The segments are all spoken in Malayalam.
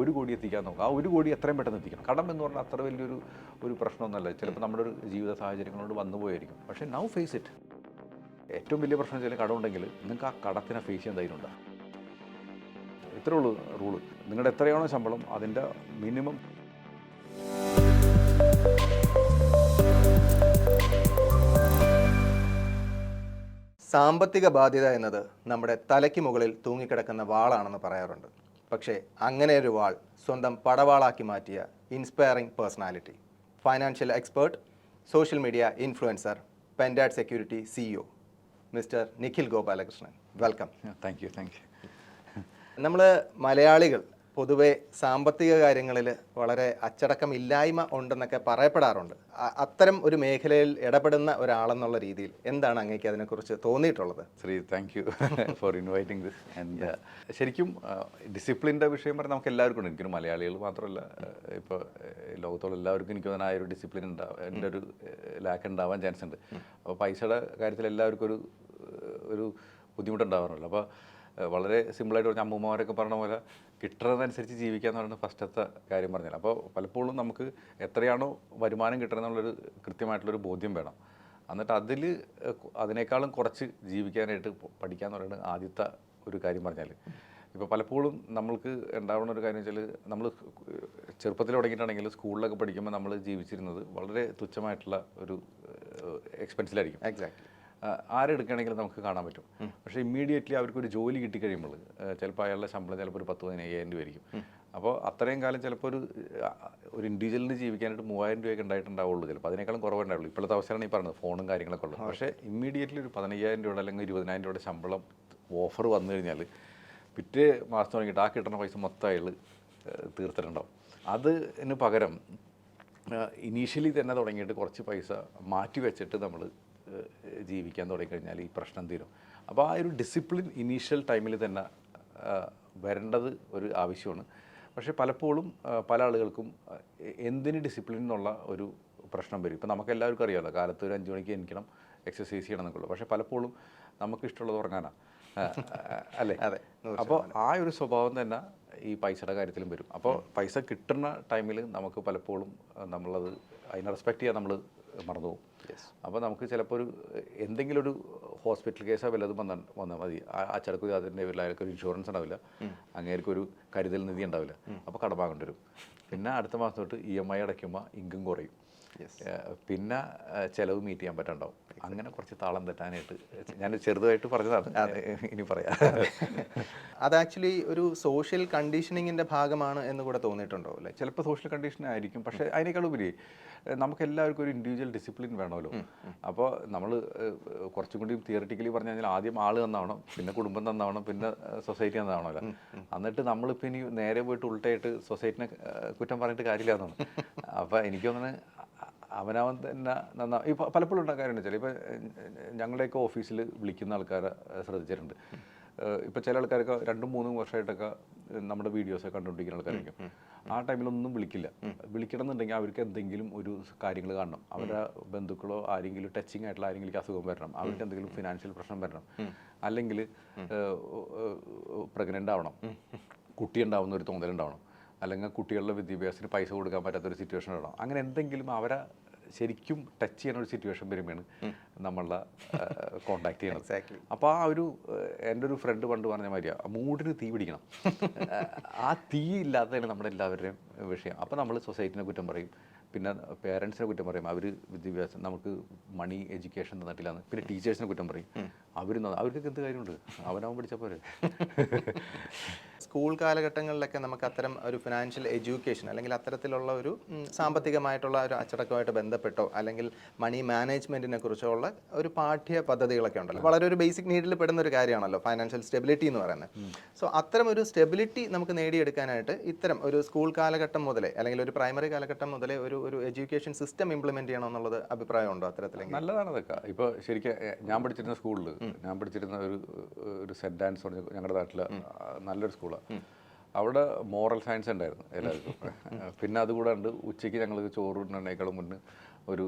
1 കോടി എത്തിക്കാൻ നോക്കുക. ആ 1 കോടി എത്രയും പെട്ടെന്ന് എത്തിക്കണം. കടം എന്ന് പറഞ്ഞാൽ അത്ര വലിയൊരു പ്രശ്നമൊന്നുമല്ല. ചിലപ്പോൾ നമ്മുടെ ഒരു ജീവിത സാഹചര്യങ്ങളോട് വന്നു പോയായിരിക്കും. പക്ഷേ നൗ ഫേസ് ഇറ്റ്. ഏറ്റവും വലിയ പ്രശ്നം വെച്ചാൽ കടമുണ്ടെങ്കിൽ നിങ്ങൾക്ക് ആ കടത്തിനെ ഫേസ് ചെയ്യാൻ ധൈര്യം ഉണ്ടാകും. ഇത്രേ ഉള്ളൂ റൂള്. നിങ്ങളുടെ എത്രയാണോ ശമ്പളം അതിൻ്റെ മിനിമം. സാമ്പത്തിക ബാധ്യത എന്നത് നമ്മുടെ തലയ്ക്ക് മുകളിൽ തൂങ്ങിക്കിടക്കുന്ന വാളാണെന്ന് പറയാറുണ്ട്. പക്ഷേ അങ്ങനെ ഒരു വാൾ സ്വന്തം പടവാളാക്കി മാറ്റിയ inspiring personality, financial expert, social media influencer, Pentad security CEO mister Nikhil Gopalakrishnan. Welcome. Thank you. നമ്മൾ മലയാളികൾ പൊതുവെ സാമ്പത്തിക കാര്യങ്ങളിൽ വളരെ അച്ചടക്കമില്ലായ്മ ഉണ്ടെന്നൊക്കെ പറയപ്പെടാറുണ്ട്. അത്തരം ഒരു മേഖലയിൽ ഇടപെടുന്ന ഒരാളെന്നുള്ള രീതിയിൽ എന്താണ് അങ്ങേക്ക് അതിനെക്കുറിച്ച് തോന്നിയിട്ടുള്ളത്? Thank you for inviting this. And ശരിക്കും ഡിസിപ്ലിൻ്റെ വിഷയം പറഞ്ഞാൽ നമുക്ക് എല്ലാവർക്കും ഉണ്ട്. എനിക്കൊരു മലയാളികൾ മാത്രമല്ല, ഇപ്പോൾ ലോകത്തോളം എല്ലാവർക്കും എനിക്ക് തോന്നുന്ന ആ ഒരു ഡിസിപ്ലിൻ ഉണ്ടാവും, എൻ്റെ ഒരു ലാക്ക് ഉണ്ടാവാൻ ചാൻസ് ഉണ്ട്. അപ്പോൾ പൈസയുടെ കാര്യത്തിൽ എല്ലാവർക്കും ഒരു ബുദ്ധിമുട്ടുണ്ടാവാറുള്ളൂ. അപ്പോൾ വളരെ സിമ്പിളായിട്ട് പറഞ്ഞാൽ അമ്മൂമ്മമാരൊക്കെ പറഞ്ഞ പോലെ കിട്ടുന്നതനുസരിച്ച് ജീവിക്കുക എന്ന് പറയുന്നത് ഫസ്റ്റത്തെ കാര്യം പറഞ്ഞാൽ. അപ്പോൾ പലപ്പോഴും നമുക്ക് എത്രയാണോ വരുമാനം കിട്ടണമെന്നുള്ളൊരു കൃത്യമായിട്ടുള്ളൊരു ബോധ്യം വേണം. എന്നിട്ട് അതിനേക്കാളും കുറച്ച് ജീവിക്കാനായിട്ട് പഠിക്കുക എന്ന് പറയുന്നത് ആദ്യത്തെ ഒരു കാര്യം പറഞ്ഞാൽ. ഇപ്പോൾ പലപ്പോഴും നമ്മൾക്ക് ഉണ്ടാവുന്ന ഒരു കാര്യം വെച്ചാൽ, നമ്മൾ ചെറുപ്പത്തിൽ തുടങ്ങിയിട്ടാണെങ്കിൽ സ്കൂളിലൊക്കെ പഠിക്കുമ്പോൾ നമ്മൾ ജീവിച്ചിരുന്നത് വളരെ തുച്ഛമായിട്ടുള്ള ഒരു എക്സ്പെൻസിലായിരിക്കും. എക്സാക്ട്ലി. ആരെടുക്കുകയാണെങ്കിലും നമുക്ക് കാണാൻ പറ്റും. പക്ഷേ ഇമ്മീഡിയറ്റ്ലി അവർക്കൊരു ജോലി കിട്ടിക്കഴിയുമ്പോൾ ചിലപ്പോൾ അയാളുടെ ശമ്പളം ചിലപ്പോൾ ഒരു 10,000-15,000 രൂപ ആയിരിക്കും. അപ്പോൾ അത്രയും കാലം ചിലപ്പോൾ ഒരു ഇൻഡിവിജ്വലിന് ജീവിക്കാനായിട്ട് 3,000 രൂപയൊക്കെ ഉണ്ടായിട്ടുണ്ടാവുള്ളൂ. ചിലപ്പോൾ അതിനേക്കാളും കുറവുണ്ടാവുള്ളൂ. ഇപ്പോഴത്തെ അവസ്ഥയാണ് ഈ പറഞ്ഞത്, ഫോണും കാര്യങ്ങളൊക്കെ ഉള്ളത്. പക്ഷേ ഇമ്മീഡിയറ്റ്ലി ഒരു 15,000 രൂപയുടെ അല്ലെങ്കിൽ 20,000 രൂപയുടെ ശമ്പളം ഓഫർ വന്നു കഴിഞ്ഞാൽ പിറ്റേ മാസം തുടങ്ങിയിട്ട് ആ കിട്ടുന്ന പൈസ മൊത്തം അയാൾ തീർത്തിട്ടുണ്ടാവും. അതിന് പകരം ഇനീഷ്യലി തന്നെ തുടങ്ങിയിട്ട് കുറച്ച് പൈസ മാറ്റി വെച്ചിട്ട് നമ്മൾ ജീവിക്കാൻ തുടങ്ങിക്കഴിഞ്ഞാൽ ഈ പ്രശ്നം തീരും. അപ്പോൾ ആ ഒരു ഡിസിപ്ലിൻ ഇനീഷ്യൽ ടൈമിൽ തന്നെ വരേണ്ടത് ഒരു ആവശ്യമാണ്. പക്ഷേ പലപ്പോഴും പല ആളുകൾക്കും എന്തിന് ഡിസിപ്ലിൻ എന്നുള്ള ഒരു പ്രശ്നം വരും. ഇപ്പോൾ നമുക്ക് എല്ലാവർക്കും അറിയാമല്ലോ, കാലത്ത് ഒരു 5 മണിക്ക് എണീക്കണം, എക്സസൈസ് ചെയ്യണം എന്നൊക്കെ. പക്ഷേ പലപ്പോഴും നമുക്ക് ഇഷ്ടമുള്ളത് ഉറങ്ങാനാണ്, അല്ലേ? അതെ. അപ്പോൾ ആ ഒരു സ്വഭാവം തന്നെ ഈ പൈസയുടെ കാര്യത്തിലും വരും. അപ്പോൾ പൈസ കിട്ടുന്ന ടൈമിൽ നമുക്ക് പലപ്പോഴും നമ്മളത് അതിനെ റെസ്പെക്റ്റ് ചെയ്യാൻ നമ്മൾ മറന്നു പോകും. അപ്പോൾ നമുക്ക് ചിലപ്പോൾ എന്തെങ്കിലും ഒരു ഹോസ്പിറ്റൽ കേസോ വല്ലതും വന്നാൽ മതി, അച്ചടക്കം അതിൻ്റെ പേരിൽ അയാൾക്കൊരു ഇൻഷുറൻസ് ഉണ്ടാവില്ല, അങ്ങേർക്കൊരു കരുതൽ നിധി ഉണ്ടാവില്ല. അപ്പോൾ കടമാകേണ്ടി വരും. പിന്നെ അടുത്ത മാസം തൊട്ട് EMI അടയ്ക്കുമ്പോൾ ഇൻകം കുറയും. പിന്നെ ചിലവ് മീറ്റ് ചെയ്യാൻ പറ്റുന്നുണ്ടാവും. അങ്ങനെ കുറച്ച് താളം തെറ്റാനായിട്ട് ഞാൻ ചെറുതായിട്ട് പറഞ്ഞതാണ്, ഇനി പറയാം. അത് ആക്ച്വലി ഒരു സോഷ്യൽ കണ്ടീഷനിങ്ങിൻ്റെ ഭാഗമാണ് എന്ന് കൂടെ തോന്നിയിട്ടുണ്ടോ അല്ലേ? ചിലപ്പോൾ സോഷ്യൽ കണ്ടീഷൻ ആയിരിക്കും. പക്ഷേ അതിനേക്കാൾ ഉപരി നമുക്ക് എല്ലാവർക്കും ഒരു ഇൻഡിവിജ്വൽ ഡിസിപ്ലിൻ വേണമല്ലോ. അപ്പോൾ നമ്മൾ കുറച്ചും കൂടി തിയറിറ്റിക്കലി പറഞ്ഞു കഴിഞ്ഞാൽ ആദ്യം ആൾ നന്നാവണം, പിന്നെ കുടുംബം നന്നാവണം, പിന്നെ സൊസൈറ്റി നന്നാവണമല്ലോ. എന്നിട്ട് നമ്മളിപ്പോൾ ഇനി നേരെ പോയിട്ട് ഉൾട്ടായിട്ട് സൊസൈറ്റിനെ കുറ്റം പറഞ്ഞിട്ട് കാര്യമില്ല എന്നാണ്. അപ്പോൾ എനിക്ക് തോന്നുന്നത് അവനവൻ തന്നെ ഈ പലപ്പോഴും ഉണ്ടാകാറുണ്ട്. വെച്ചാൽ ഇപ്പോൾ ഞങ്ങളുടെയൊക്കെ ഓഫീസിൽ വിളിക്കുന്ന ആൾക്കാരെ ശ്രദ്ധിച്ചിട്ടുണ്ട്. ഇപ്പോൾ ചില ആൾക്കാരൊക്കെ 2-3 വർഷമായിട്ടൊക്കെ നമ്മുടെ വീഡിയോസൊക്കെ കണ്ടുകൊണ്ടിരിക്കുന്ന ആൾക്കാരായിരിക്കും. ആ ടൈമിലൊന്നും വിളിക്കണം എന്നുണ്ടെങ്കിൽ അവർക്ക് എന്തെങ്കിലും ഒരു കാര്യങ്ങൾ കാണണം. അവരുടെ ബന്ധുക്കളോ ആരെങ്കിലും ടച്ചിങ് ആയിട്ടുള്ള ആരെങ്കിലും അസുഖം വരണം, അവർക്ക് എന്തെങ്കിലും ഫിനാൻഷ്യൽ പ്രശ്നം വരണം, അല്ലെങ്കിൽ പ്രഗ്നൻ്റ് ആവണം, കുട്ടി ഉണ്ടാവുന്ന ഒരു തോന്നലുണ്ടാവണം, അല്ലെങ്കിൽ കുട്ടികളുടെ വിദ്യാഭ്യാസത്തിന് പൈസ കൊടുക്കാൻ പറ്റാത്തൊരു സിറ്റുവേഷൻ ഉണ്ടാവണം. അങ്ങനെ എന്തെങ്കിലും അവരെ ശരിക്കും ടച്ച് ചെയ്യുന്ന ഒരു സിറ്റുവേഷൻ വരുമ്പോഴാണ് നമ്മളെ കോണ്ടാക്ട് ചെയ്യണം. അപ്പോൾ ആ എൻ്റെ ഒരു ഫ്രണ്ട് പണ്ട് പറഞ്ഞ മാതിരിയാണ്, മൂഡിന് തീ പിടിക്കണം. ആ തീ ഇല്ലാത്തതാണ് നമ്മുടെ എല്ലാവരുടെയും വിഷയം. അപ്പോൾ നമ്മൾ സൊസൈറ്റിനെ കുറ്റം പറയും, പിന്നെ പേരൻസിനെ കുറ്റം പറയും, അവർ വിദ്യാഭ്യാസം നമുക്ക് മണി എഡ്യൂക്കേഷൻ തന്നിട്ടില്ലാന്ന്, പിന്നെ ടീച്ചേഴ്സിനെ കുറ്റം പറയും. അവർക്കൊക്കെ എന്ത് കാര്യമുണ്ട്, അവനവൻ പഠിച്ച പോലെ. സ്കൂൾ കാലഘട്ടങ്ങളിലൊക്കെ നമുക്ക് അത്തരം ഒരു ഫിനാൻഷ്യൽ എഡ്യൂക്കേഷൻ അല്ലെങ്കിൽ അത്തരത്തിലുള്ള ഒരു സാമ്പത്തികമായിട്ടുള്ള ഒരു അച്ചടക്കമായിട്ട് ബന്ധപ്പെട്ടോ അല്ലെങ്കിൽ മണി മാനേജ്മെൻറ്റിനെ കുറിച്ചോ ഉള്ള ഒരു പാഠ്യ പദ്ധതികളൊക്കെ ഉണ്ടല്ലോ. വളരെ ഒരു ബേസിക് നീഡിൽ പെടുന്ന ഒരു കാര്യമാണല്ലോ ഫൈനാൻഷ്യൽ സ്റ്റെബിലിറ്റി എന്ന് പറയുന്നത്. സോ അത്തരം ഒരു സ്റ്റെബിലിറ്റി നമുക്ക് നേടിയെടുക്കാനായിട്ട് ഇത്തരം ഒരു സ്കൂൾ കാലഘട്ടം മുതലേ അല്ലെങ്കിൽ ഒരു പ്രൈമറി കാലഘട്ടം മുതലേ ഒരു എഡ്യൂക്കേഷൻ സിസ്റ്റം ഇംപ്ലിമെൻറ്റ് ചെയ്യണമെന്നുള്ളത് അഭിപ്രായമുണ്ടോ അത്തരത്തിലെങ്കിൽ? നല്ലതാണ് അതൊക്കെ. ഇപ്പോൾ ശരിക്കും ഞാൻ പഠിച്ചിരുന്ന സ്കൂളിൽ ഒരു സെൻറ്റ് ആൻസ് പറഞ്ഞ ഞങ്ങളുടെ നാട്ടിൽ നല്ലൊരു സ്കൂളാണ്. അവിടെ മോറൽ സയൻസ് ഉണ്ടായിരുന്നു എല്ലാവർക്കും. പിന്നെ അതുകൂടാണ്ട് ഉച്ചയ്ക്ക് ഞങ്ങൾ ചോറുണ്ണേക്കാളും മുന്നേ ഒരു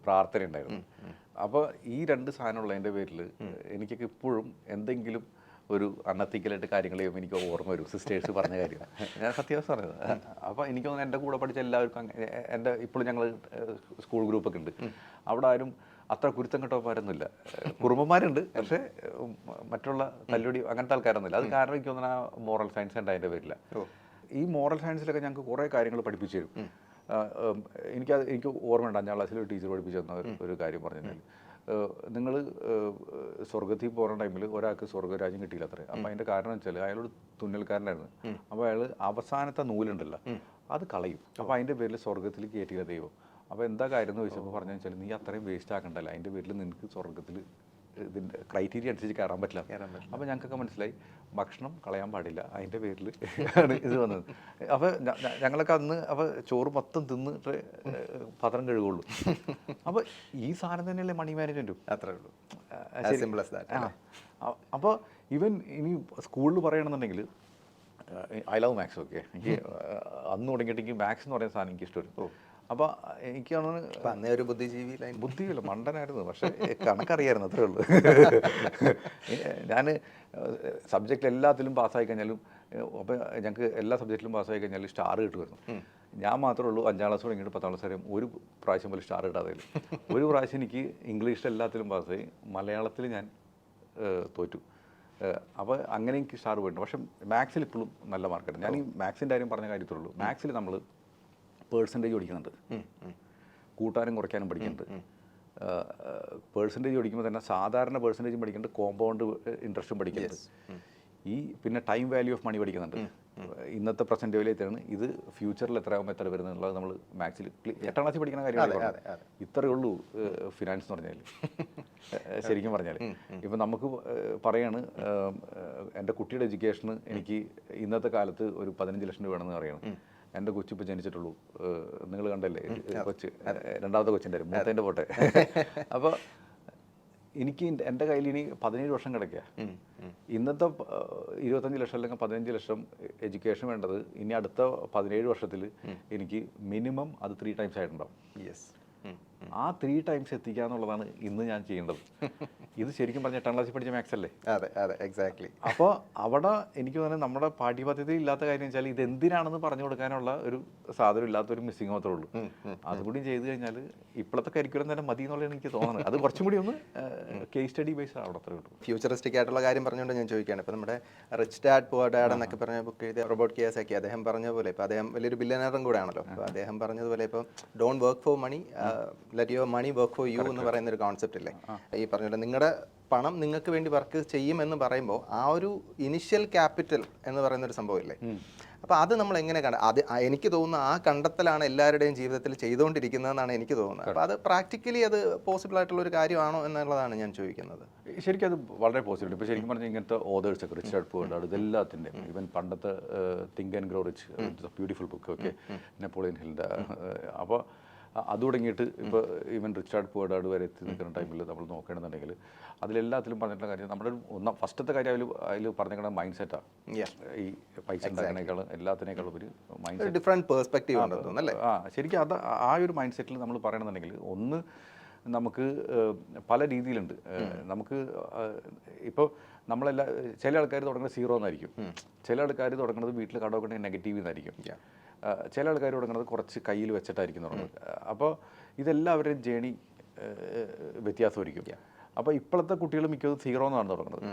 പ്രാർത്ഥന ഉണ്ടായിരുന്നു. അപ്പോൾ ഈ 2 സാധനമുള്ളതിൻ്റെ പേരിൽ എനിക്കൊക്കെ ഇപ്പോഴും എന്തെങ്കിലും ഒരു അൺഎത്തിക്കലായിട്ട് കാര്യങ്ങൾ ചെയ്യുമ്പോൾ എനിക്ക് ഓർമ്മ വരും സിസ്റ്റേഴ്സ് പറഞ്ഞ കാര്യം. ഞാൻ സത്യാവസ്ഥ പറഞ്ഞത്. അപ്പോൾ എനിക്ക് തോന്നുന്നു എൻ്റെ കൂടെ പഠിച്ച എല്ലാവർക്കും എൻ്റെ ഇപ്പോഴും ഞങ്ങൾ സ്കൂൾ ഗ്രൂപ്പൊക്കെ ഉണ്ട്, അവിടെ ആരും അത്ര കുരുത്തം കെട്ടവന്മാരൊന്നുമില്ല. കുറുമ്പന്മാരുണ്ട്, പക്ഷേ മറ്റുള്ള തല്ലുടി അങ്ങനത്തെ ആൾക്കാരൊന്നുമില്ല. അത് കാരണം എനിക്ക് തോന്നുന്നു ആ മോറൽ സയൻസ് ഉണ്ട് അതിൻ്റെ പേരില്ല. ഈ മോറൽ സയൻസിലൊക്കെ ഞങ്ങൾക്ക് കുറേ കാര്യങ്ങൾ പഠിപ്പിച്ചു തരും. എനിക്ക് ഓർമ്മയുണ്ട് 5ാം ക്ലാസ്സിൽ ഒരു ടീച്ചർ പഠിപ്പിച്ചു തന്ന ഒരു കാര്യം പറഞ്ഞു കഴിഞ്ഞാൽ, നിങ്ങൾ സ്വർഗത്തിൽ പോകുന്ന ടൈമിൽ ഒരാൾക്ക് സ്വർഗരാജ്യം കിട്ടിയില്ല അത്രേ. അപ്പം അതിൻ്റെ കാരണം വെച്ചാൽ അയാളൊരു തുന്നൽക്കാരനായിരുന്നു. അപ്പോൾ അയാൾ അവസാനത്തെ നൂലുണ്ടല്ലോ അത് കളയും. അപ്പോൾ അതിൻ്റെ പേരിൽ സ്വർഗത്തിൽ കയറ്റിയില്ല ദൈവം. അപ്പോൾ എന്താ കാര്യം എന്ന് ചോദിച്ചപ്പോൾ പറഞ്ഞു വെച്ചാൽ, നീ അത്രയും വേസ്റ്റ് ആക്കണ്ടല്ല, അതിൻ്റെ പേരിൽ നിനക്ക് സ്വർഗത്തിൽ ഇതിൻ്റെ ക്രൈറ്റീരിയ അനുസരിച്ച് കയറാൻ പറ്റില്ല. അപ്പോൾ ഞങ്ങൾക്കൊക്കെ മനസ്സിലായി ഭക്ഷണം കളയാൻ പാടില്ല, അതിൻ്റെ പേരിൽ ആണ് ഇത് വന്നത്. അപ്പോൾ ഞങ്ങളൊക്കെ അന്ന് അപ്പോൾ ചോറ് മൊത്തം തിന്നിട്ട് പാത്രം കഴുകുള്ളൂ. അപ്പോൾ ഈ സാധനം തന്നെയല്ലേ മണി മാനേജ്മെൻറ്റും. അത്രേ ഉള്ളൂ. അപ്പോൾ ഇവൻ ഇനി സ്കൂളിൽ പറയണമെന്നുണ്ടെങ്കിൽ ഐ ലവ് മാത്സ്. ഓക്കെ, എനിക്ക് അന്ന് തുടങ്ങിയിട്ട് എനിക്ക് മാത്സ് എന്ന് പറയുന്ന സാധനം എനിക്ക് ഇഷ്ടമായിരുന്നു. അപ്പോൾ എനിക്ക് അന്നേ ഒരു ബുദ്ധിയില്ല, മണ്ടനായിരുന്നു, പക്ഷേ കണക്കറിയായിരുന്നു, അത്രേ ഉള്ളൂ. ഞാൻ സബ്ജക്റ്റ് എല്ലാത്തിലും പാസ്സായി കഴിഞ്ഞാലും, അപ്പോൾ ഞങ്ങൾക്ക് എല്ലാ സബ്ജക്റ്റിലും പാസ്സായി കഴിഞ്ഞാലും സ്റ്റാർ കിട്ടുമായിരുന്നു. ഞാൻ മാത്രമേ ഉള്ളൂ 5ാം ക്ലാസ് തുടങ്ങിയിട്ട് 10ാം ക്ലാസ് വരെ ഒരു പ്രാവശ്യം പോലും സ്റ്റാർ കിട്ടാതെ. ഒരു പ്രാവശ്യം എനിക്ക് ഇംഗ്ലീഷിൽ എല്ലാത്തിലും പാസ്സായി, മലയാളത്തിൽ ഞാൻ തോറ്റു. അപ്പോൾ അങ്ങനെ എനിക്ക് സ്റ്റാർ പോയിട്ടുണ്ട്. പക്ഷേ മാത്സിൽ ഇപ്പോഴും നല്ല മാർക്കുണ്ട്. ഞാൻ ഈ മാത്സിൻ്റെ കാര്യം പറഞ്ഞ കാര്യത്തുള്ളൂ. മാത്സിൽ നമ്മൾ പേഴ്സൻറ്റേജ് പഠിക്കുന്നുണ്ട്, കൂട്ടാനും കുറയ്ക്കാനും പഠിക്കുന്നുണ്ട്. പേഴ്സൻറ്റേജ് പഠിക്കുമ്പോൾ തന്നെ സാധാരണ പേഴ്സൻറ്റേജും പഠിക്കുന്നുണ്ട്, കോമ്പൗണ്ട് ഇൻട്രസ്റ്റും പഠിക്കുന്നുണ്ട്. ഈ പിന്നെ ടൈം വാല്യൂ ഓഫ് മണി പഠിക്കുന്നുണ്ട്. ഇന്നത്തെ പ്രസൻറ്റ് വാല്യൂ എത്രയാണ്, ഇത് ഫ്യൂച്ചറിൽ എത്രയാകുമ്പോൾ എത്ര വരുന്നത് എന്നുള്ളത് നമ്മൾ മാത്സിൽ 8ാം ക്ലാസ്സിൽ പഠിക്കുന്ന കാര്യമാണ്. ഇത്രയേ ഉള്ളൂ ഫിനാൻസ് എന്ന് പറഞ്ഞാൽ, ശരിക്കും പറഞ്ഞാൽ. ഇപ്പം നമുക്ക് പറയാണ്, എൻ്റെ കുട്ടിയുടെ എഡ്യൂക്കേഷന് എനിക്ക് ഇന്നത്തെ കാലത്ത് ഒരു 15 ലക്ഷം രൂപ വേണമെന്ന് പറയണം. എൻ്റെ കൊച്ചിപ്പോൾ ജനിച്ചിട്ടുള്ളൂ, നിങ്ങൾ കണ്ടല്ലേ കൊച്ച്, 2ാമത്തെ കൊച്ചിൻ്റെ മൂത്തതിൻ്റെ പോട്ടെ. അപ്പോൾ എനിക്ക് എൻ്റെ കയ്യിൽ ഇനി 17 വർഷം കിടക്കുക. ഇന്നത്തെ 25 ലക്ഷം അല്ലെങ്കിൽ 15 ലക്ഷം എഡ്യൂക്കേഷൻ വേണ്ടത് ഇനി അടുത്ത 17 വർഷത്തിൽ എനിക്ക് മിനിമം അത് 3 ടൈംസ് ആയിട്ടുണ്ടാവും. ആ 3 ടൈംസ് എത്തിക്കുക എന്നുള്ളതാണ് ഇന്ന് ഞാൻ ചെയ്യേണ്ടത്. ഇത് ശരിക്കും പറഞ്ഞ 8ാം ക്ലാസ്സിൽ പഠിച്ച മാത്സ് അല്ലേ? അതെ അതെ, എക്സാക്ട്ലി. അപ്പോൾ അവിടെ എനിക്ക് തോന്നുന്നത് നമ്മുടെ പാഠ്യപദ്ധതിയിൽ ഇല്ലാത്ത കാര്യം വെച്ചാൽ ഇത് എന്തിനാണെന്ന് പറഞ്ഞു കൊടുക്കാനുള്ള ഒരു സാധനം ഇല്ലാത്തൊരു മിസ്സിങ് മാത്രമേ ഉള്ളൂ. അതുകൂടി ചെയ്ത് കഴിഞ്ഞാൽ ഇപ്പോഴത്തെ കരിക്കുലം തന്നെ മതി എന്നുള്ളതാണ് എനിക്ക് തോന്നുന്നത്. അത് കുറച്ചും കൂടി ഒന്ന് കേസ് സ്റ്റഡി ബേസ്ഡ് ആണ് അത്ര കിട്ടും. ഫ്യൂച്ചറിസ്റ്റിക് ആയിട്ടുള്ള കാര്യം പറഞ്ഞുകൊണ്ട് ഞാൻ ചോദിക്കുകയാണ്. ഇപ്പോൾ നമ്മുടെ റിച്ച് ഡാഡ് പുവർ ഡാഡ് എന്നൊക്കെ പറഞ്ഞ ബുക്ക് എഴുതിയ റോബർട്ട് കിയോസാക്കി അദ്ദേഹം പറഞ്ഞ പോലെ, ഇപ്പോൾ അദ്ദേഹം വലിയൊരു ബില്യനറും കൂടെ ആണല്ലോ. അപ്പോൾ അദ്ദേഹം പറഞ്ഞതുപോലെ ഇപ്പോൾ don't work for money, let your money work for you എന്ന് പറയുന്ന ഒരു കോൺസെപ്റ്റ് ഇല്ലേ? ഈ പറഞ്ഞ നിങ്ങളുടെ പണം നിങ്ങൾക്ക് വേണ്ടി വർക്ക് ചെയ്യുമെന്ന് പറയുമ്പോൾ ആ ഒരു ഇനിഷ്യൽ ക്യാപിറ്റൽ എന്ന് പറയുന്ന ഒരു സംഭവം ഇല്ലേ? അപ്പോൾ അത് നമ്മൾ എങ്ങനെ അത് എനിക്ക് തോന്നുന്നു ആ കണ്ടെത്തലാണ് എല്ലാവരുടെയും ജീവിതത്തിൽ ചെയ്തുകൊണ്ടിരിക്കുന്നതെന്നാണ് എനിക്ക് തോന്നുന്നത്. അപ്പോൾ അത് പ്രാക്ടിക്കലി അത് പോസിബിൾ ആയിട്ടുള്ള ഒരു കാര്യമാണോ എന്നുള്ളതാണ് ഞാൻ ചോദിക്കുന്നത്. ശരിക്കും അത് വളരെ പോസിബിൾ. ഇപ്പോൾ ശരിക്കും പറഞ്ഞാൽ ഇങ്ങനത്തെ ഓതേഴ്സൊക്കെ റിച്ച് ഡാഡ് പുവർ ഡാഡ് ഇതെല്ലാത്തിൻ്റെ, ഈവൻ പണ്ടത്തെ think and grow rich, beautiful book, okay, Napoleon ഹിൽൻ്റെ, അപ്പോൾ അത് തുടങ്ങിയിട്ട് ഇപ്പോൾ even rich dad poor dad വരെ എത്തി നിൽക്കുന്ന ടൈമിൽ നമ്മൾ നോക്കുകയാണെന്നുണ്ടെങ്കിൽ അതിലെല്ലാത്തിലും പറഞ്ഞിട്ടുള്ള കാര്യം നമ്മുടെ ഫസ്റ്റത്തെ കാര്യം അതിൽ പറഞ്ഞിരിക്കുന്ന മൈൻഡ് സെറ്റാണ്. ഈ പൈസ ഉണ്ടാക്കുന്നതിനേക്കാളും എല്ലാത്തിനേക്കാളും ഒരു മൈൻഡ് സെറ്റ്, ഡിഫറെൻറ്റ് പെർസ്പെക്റ്റീവ് ഉണ്ടെന്നല്ലേ? ശരിക്കും അത് ആ ഒരു മൈൻഡ് സെറ്റിൽ നമ്മൾ പറയണമെന്നുണ്ടെങ്കിൽ ഒന്ന് നമുക്ക് പല രീതിയിലുണ്ട്. നമുക്ക് ഇപ്പോൾ നമ്മളെല്ലാം ചില ആൾക്കാർ തുടങ്ങുന്നത് 0 എന്നായിരിക്കും, ചില ആൾക്കാർ തുടങ്ങുന്നത് വീട്ടിൽ കടമൊക്കെ നെഗറ്റീവ് എന്നായിരിക്കും, ചില ആൾക്കാർ തുടങ്ങുന്നത് കുറച്ച് കയ്യിൽ വെച്ചിട്ടായിരിക്കും തുടങ്ങുന്നത്. അപ്പോൾ ഇതെല്ലാവരുടെയും ജേണി വ്യത്യാസമായിരിക്കും. അപ്പോൾ ഇപ്പോഴത്തെ കുട്ടികൾ മിക്കതും 0 എന്നാണ് തുടങ്ങുന്നത്.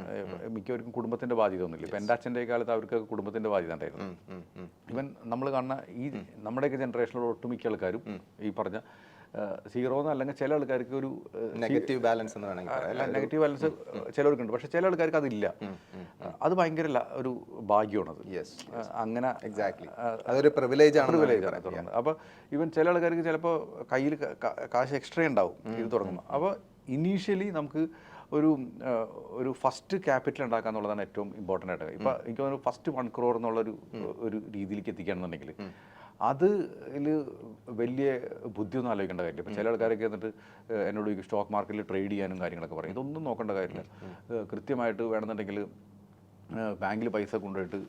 മിക്കവർക്കും കുടുംബത്തിൻ്റെ ബാധ്യത ഒന്നുമില്ല. ഇപ്പോൾ എൻ്റെ അച്ഛൻ്റെ കാലത്ത് അവർക്ക് കുടുംബത്തിൻ്റെ ബാധ്യത ഉണ്ടായിരുന്നു. ഇവൻ നമ്മൾ കാണുന്ന ഈ നമ്മുടെയൊക്കെ ജനറേഷനിലുള്ള ഒട്ടുമിക്ക ആൾക്കാരും ഈ പറഞ്ഞ 0 എന്നല്ലെങ്കിൽ ചില ആൾക്കാർക്ക് ഒരു നെഗറ്റീവ് ബാലൻസ് എന്ന് വേണമെങ്കിൽ നെഗറ്റീവ് ബാലൻസ് ചിലവർക്കുണ്ട്, പക്ഷെ ചില ആൾക്കാർക്ക് അതില്ല. അത് ഭയങ്കര ഒരു ഭാഗ്യമാണത്. അങ്ങനെ എക്സാക്ട്ലി അതൊരു പ്രിവിലേജ് ആണ് തുടങ്ങുന്നത്. അപ്പോൾ ഇവൻ ചില ആൾക്കാർക്ക് ചിലപ്പോൾ കയ്യിൽ കാശ് എക്സ്ട്രാ ഉണ്ടാവും ഇത് തുടങ്ങുമ്പോൾ. അപ്പോൾ ഇനീഷ്യലി നമുക്ക് ഒരു ഫസ്റ്റ് ക്യാപിറ്റൽ ഉണ്ടാക്കുക എന്നുള്ളതാണ് ഏറ്റവും ഇമ്പോർട്ടൻ്റ് ആയിട്ട്. ഇപ്പോൾ എനിക്ക് തോന്നുന്നു ഫസ്റ്റ് 1 crore എന്നുള്ളൊരു രീതിയിലേക്ക് എത്തിക്കുകയാണെന്നുണ്ടെങ്കിൽ അതിൽ വലിയ ബുദ്ധിയൊന്നും ആലോചിക്കേണ്ട കാര്യമില്ല. ഇപ്പോൾ ചില ആൾക്കാരൊക്കെ എന്നിട്ട് എന്നോട് സ്റ്റോക്ക് മാർക്കറ്റിൽ ട്രേഡ് ചെയ്യാനും കാര്യങ്ങളൊക്കെ പറയും. ഇതൊന്നും നോക്കേണ്ട കാര്യമില്ല. കൃത്യമായിട്ട് വേണമെന്നുണ്ടെങ്കിൽ ബാങ്കിൽ പൈസ കൊണ്ടുപോയിട്ട്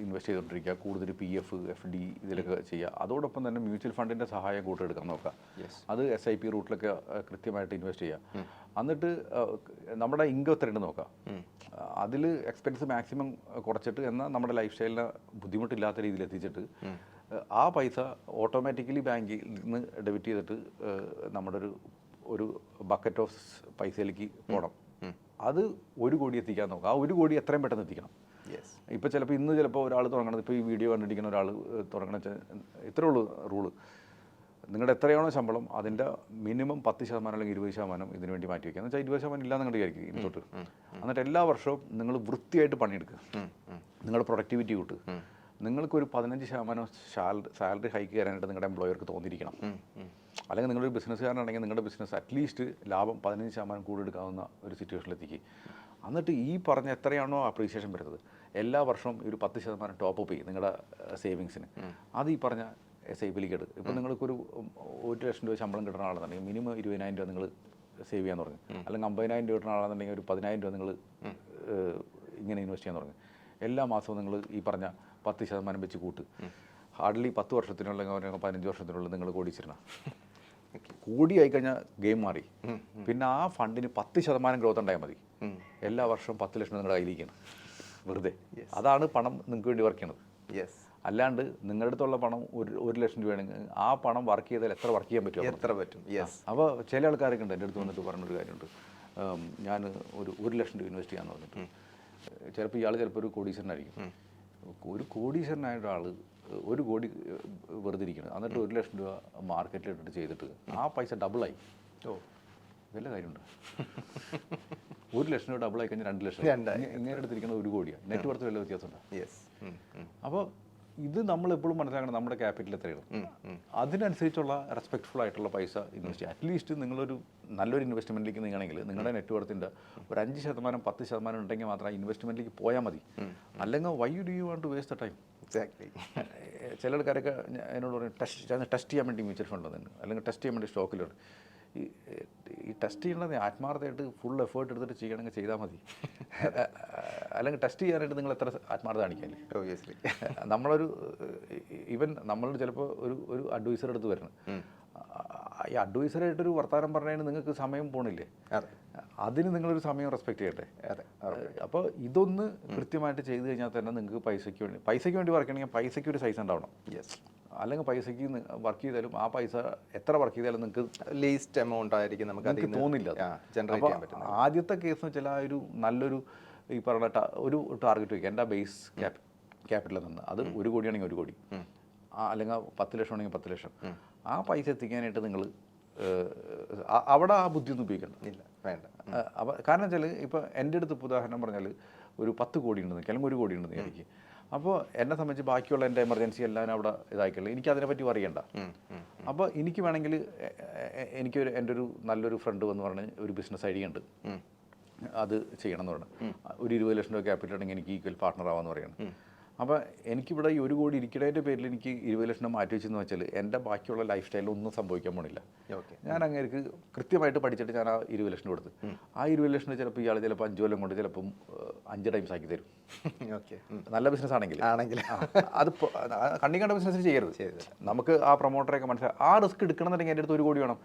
ഇൻവെസ്റ്റ് ചെയ്തുകൊണ്ടിരിക്കുക, കൂടുതൽ PF FD ഇതിലൊക്കെ ചെയ്യുക. അതോടൊപ്പം തന്നെ മ്യൂച്വൽ ഫണ്ടിൻ്റെ സഹായം കൂട്ടെടുക്കാൻ നോക്കുക. അത് SIP റൂട്ടിലൊക്കെ കൃത്യമായിട്ട് ഇൻവെസ്റ്റ് ചെയ്യുക. എന്നിട്ട് നമ്മുടെ ഇൻകം എത്രയുണ്ട് നോക്കുക. അതിൽ എക്സ്പെൻസ് മാക്സിമം കുറച്ചിട്ട് എന്നാൽ നമ്മുടെ ലൈഫ് സ്റ്റൈലിനെ ബുദ്ധിമുട്ടില്ലാത്ത രീതിയിൽ എത്തിച്ചിട്ട് ആ പൈസ ഓട്ടോമാറ്റിക്കലി ബാങ്കിൽ നിന്ന് ഡെബിറ്റ് ചെയ്തിട്ട് നമ്മുടെ ഒരു ബക്കറ്റ് ഓഫ് പൈസയിലേക്ക് പോകണം. അത് 1 കോടി എത്തിക്കാൻ നോക്കുക. ആ 1 കോടി എത്രയും പെട്ടെന്ന് എത്തിക്കണം. ഇപ്പോൾ ചിലപ്പോൾ ഇന്ന് ചിലപ്പോൾ ഒരാൾ തുടങ്ങണത്, ഇപ്പോൾ ഈ വീഡിയോ കണ്ടിരിക്കുന്ന ഒരാൾ തുടങ്ങണ ഇത്രേ ഉള്ളൂ റൂള്. നിങ്ങളുടെ എത്രയാണോ ശമ്പളം അതിൻ്റെ മിനിമം 10% അല്ലെങ്കിൽ 20% ഇതിനു വേണ്ടി മാറ്റി വയ്ക്കുക. എന്ന് വെച്ചാൽ 20% ഇല്ലാന്ന് നിങ്ങളുടെ വിചാരിക്കും ഇന്ന് തൊട്ട്. എന്നിട്ട് എല്ലാ വർഷവും നിങ്ങൾ വൃത്തിയായിട്ട് പണിയെടുക്കുക, നിങ്ങളുടെ പ്രൊഡക്ടിവിറ്റി കൂട്ടുക. നിങ്ങൾക്കൊരു 15% സാലറി ഹൈക്ക് തരാനായിട്ട് നിങ്ങളുടെ എംപ്ലോയർക്ക് തോന്നിയിരിക്കണം. അല്ലെങ്കിൽ നിങ്ങളൊരു ബിസിനസ്സുകാരനാണെങ്കിൽ നിങ്ങളുടെ ബിസിനസ് അറ്റ്ലീസ്റ്റ് ലാഭം 15% കൂടി എടുക്കാവുന്ന ഒരു സിറ്റുവേഷനിലെത്തിക്കുക. എന്നിട്ട് ഈ പറഞ്ഞ എത്രയാണോ അപ്രീസിയേഷൻ വരുന്നത് എല്ലാ വർഷവും ഒരു 10% ടോപ്പ് അപ്പ് ചെയ്യും നിങ്ങളുടെ സേവിങ്സിന്. അത് ഈ പറഞ്ഞ SIPയിലേക്ക് എടുക്കും. ഇപ്പോൾ നിങ്ങൾക്കൊരു 1 ലക്ഷം രൂപ ശമ്പളം കിട്ടുന്ന ആളാണെന്നുണ്ടെങ്കിൽ മിനിമം 20,000 രൂപ നിങ്ങൾ സേവ് ചെയ്യാൻ തുടങ്ങി. അല്ലെങ്കിൽ 50,000 രൂപ കിട്ടുന്ന ആളാണെന്നുണ്ടെങ്കിൽ ഒരു 10,000 രൂപ നിങ്ങൾ ഇങ്ങനെ ഇൻവെസ്റ്റ് ചെയ്യാൻ തുടങ്ങി. എല്ലാ മാസവും നിങ്ങൾ ഈ പറഞ്ഞ 10% വെച്ച് കൂട്ട്. ഹാർഡ്ലി 10 വർഷത്തിനുള്ള 15 വർഷത്തിനുള്ളിൽ നിങ്ങൾ കോടീശ്വരനാ. കോടി ആയിക്കഴിഞ്ഞാൽ ഗെയിം മാറി. പിന്നെ ആ ഫണ്ടിന് 10% ഗ്രോത്ത് ഉണ്ടായാൽ മതി. എല്ലാ വർഷവും 10 ലക്ഷം നിങ്ങളുടെ കയ്യിലേക്കാണ് വെറുതെ. അതാണ് പണം നിങ്ങൾക്ക് വേണ്ടി വർക്ക് ചെയ്യണത്. അല്ലാണ്ട് നിങ്ങളുടെ അടുത്തുള്ള പണം 1 ലക്ഷം രൂപയാണെങ്കിൽ ആ പണം വർക്ക് ചെയ്താൽ എത്ര വർക്ക് ചെയ്യാൻ പറ്റും? എത്ര പറ്റും? അപ്പോൾ ചില ആൾക്കാരൊക്കെ ഉണ്ട് എൻ്റെ അടുത്ത് വന്നിട്ട് പറഞ്ഞൊരു കാര്യമുണ്ട്, ഞാൻ 1 ലക്ഷം രൂപ ഇൻവെസ്റ്റ് ചെയ്യാമെന്ന് പറഞ്ഞിട്ട്. ചിലപ്പോൾ ഇയാൾ ചിലപ്പോൾ ഒരു കോടീശ്വരനായിരിക്കും. ഒരു കോടീശ്വരനായ ഒരാൾ 1 കോടി വെറുതെ ഇരിക്കണം, എന്നിട്ട് 1 ലക്ഷം രൂപ മാർക്കറ്റിലിട്ടിട്ട് ചെയ്തിട്ട് ആ പൈസ ഡബിളായി. വല്ല കാര്യമുണ്ട്? 1 ലക്ഷം രൂപ ഡബിളായി കഴിഞ്ഞാൽ 2 ലക്ഷം. ഇങ്ങനെ എടുത്തിരിക്കുന്നത് 1 കോടിയാണ്. നെറ്റ് വർത്ത് വല്ല വ്യത്യാസമുണ്ടോ? അപ്പോൾ ഇത് നമ്മളെപ്പോഴും മനസ്സിലാക്കണം, നമ്മുടെ ക്യാപിറ്റൽ എത്രയാണ്, അതിനനുസരിച്ചുള്ള റെസ്പെക്ട്ഫുൾ ആയിട്ടുള്ള പൈസ ഇൻവെസ്റ്റ് ചെയ്യുക. അറ്റ്ലീസ്റ്റ് നിങ്ങളൊരു നല്ലൊരു ഇൻവെസ്റ്റ്മെൻറ്റിലേക്ക് നീങ്ങണമെങ്കിൽ നിങ്ങളുടെ നെറ്റ് വർത്തിൻ്റെ ഒരു 5% 10% ഉണ്ടെങ്കിൽ മാത്രം ആ ഇൻവെസ്റ്റ്മെൻറ്റിലേക്ക് പോയാൽ മതി. അല്ലെങ്കിൽ why do you want to waste the time? ചില ആൾക്കാരൊക്കെ എന്നോട് പറയും ടെസ്റ്റ് ചെയ്യാൻ വേണ്ടി മ്യൂച്വൽ ഫണ്ട് തന്നെ, അല്ലെങ്കിൽ ടെസ്റ്റ് ചെയ്യാൻ വേണ്ടി സ്റ്റോക്കിലുണ്ട്. ഈ ടെസ്റ്റ് ചെയ്യണത് ആത്മാർത്ഥമായിട്ട് ഫുൾ എഫേർട്ട് എടുത്തിട്ട് ചെയ്യണമെങ്കിൽ ചെയ്താൽ മതി. അല്ലെങ്കിൽ ടെസ്റ്റ് ചെയ്യാനായിട്ട് നിങ്ങൾ എത്ര ആത്മാർത്ഥത കാണിക്കാല്ലേ? ഒബ്വിയസ്ലി നമ്മളൊരു നമ്മൾ ചിലപ്പോൾ ഒരു അഡ്വൈസർ എടുത്ത് വരണം. ഈ അഡ്വൈസറായിട്ടൊരു വർത്തമാനം പറഞ്ഞതിന് നിങ്ങൾക്ക് സമയം പോണില്ലേ? അതിന് നിങ്ങളൊരു സമയം റെസ്പെക്ട് ചെയ്യട്ടെ. അപ്പോൾ ഇതൊന്ന് കൃത്യമായിട്ട് ചെയ്ത് കഴിഞ്ഞാൽ തന്നെ നിങ്ങൾക്ക് പൈസയ്ക്ക് വേണ്ടി വർക്ക് ചെയ്യണമെങ്കിൽ പൈസയ്ക്ക് ഒരു സൈസ് ഉണ്ടാവണം. അല്ലെങ്കിൽ പൈസയ്ക്ക് വർക്ക് ചെയ്താലും ആ പൈസ എത്ര വർക്ക് ചെയ്താലും നിങ്ങൾക്ക് ലീസ്റ്റ് എമൗണ്ട് ആയിരിക്കും നമുക്ക് തോന്നില്ല. ആദ്യത്തെ കേസ് എന്ന് വെച്ചാൽ ആ ഒരു നല്ലൊരു ഈ പറഞ്ഞ ഒരു ടാർഗറ്റ് വയ്ക്കുക. എൻ്റെ ബേസ് ക്യാപിറ്റലിൽ നിന്ന് അത് 1 കോടിയാണെങ്കിൽ 1 കോടി, അല്ലെങ്കിൽ 10 ലക്ഷം ആണെങ്കിൽ 10 ലക്ഷം. ആ പൈസ എത്തിക്കാനായിട്ട് നിങ്ങൾ അവിടെ ആ ബുദ്ധിയൊന്നും ഉപയോഗിക്കണ്ട. വേണ്ട. അപ്പോൾ കാരണം വെച്ചാൽ ഇപ്പോൾ എൻ്റെ അടുത്ത് ഇപ്പോൾ ഉദാഹരണം പറഞ്ഞാൽ ഒരു 10 കോടി ഉണ്ടെന്ന്, അല്ലെങ്കിൽ 1 കോടി ഉണ്ടെന്ന് എനിക്ക്. അപ്പോൾ എന്നെ സംബന്ധിച്ച് ബാക്കിയുള്ള എൻ്റെ എമർജൻസി എല്ലാം അവിടെ ഇതാക്കിയുള്ളൂ, എനിക്ക് അതിനെപ്പറ്റി അറിയണ്ട. അപ്പോൾ എനിക്ക് വേണമെങ്കിൽ എൻ്റെ ഒരു നല്ലൊരു ഫ്രണ്ട് വന്ന് പറഞ്ഞ് ഒരു ബിസിനസ് ഐഡിയ ഉണ്ട്, അത് ചെയ്യണം എന്ന് പറഞ്ഞു. ഒരു 20 ലക്ഷം രൂപ ക്യാപിറ്റൽ ഉണ്ടെങ്കിൽ എനിക്ക് ഈക്വൽ പാർട്ണർ ആവാമെന്ന് പറയണം. അപ്പോൾ എനിക്കിവിടെ ഈ 1 കോടി ഇരിക്കുന്നതിൻ്റെ പേരിൽ എനിക്ക് 20 ലക്ഷം മാറ്റി വെച്ചെന്ന് വെച്ചാൽ എൻ്റെ ബാക്കിയുള്ള ലൈഫ് സ്റ്റൈലിൽ ഒന്നും സംഭവിക്കാൻ പോണില്ല. ഞാൻ അങ്ങേക്ക് കൃത്യമായിട്ട് പഠിച്ചിട്ട് ഞാൻ ആ 20 ലക്ഷം കൊടുത്ത്, ആ 20 ലക്ഷം ചിലപ്പോൾ ഇയാൾ ചിലപ്പോൾ 5 കൊല്ലം കൊണ്ട് ചിലപ്പം 5 ടൈംസ് ആക്കി തരും. നല്ല ബിസിനസ് ആണെങ്കിൽ അത് കണ്ണി കണ്ട ബിസിനസ് ചെയ്യരുത്. നമുക്ക് ആ പ്രൊമോട്ടറൊക്കെ മനസ്സിലായി ആ റിസ്ക് എടുക്കണമെന്നുണ്ടെങ്കിൽ എൻ്റെ അടുത്ത് 1 കോടി വേണം.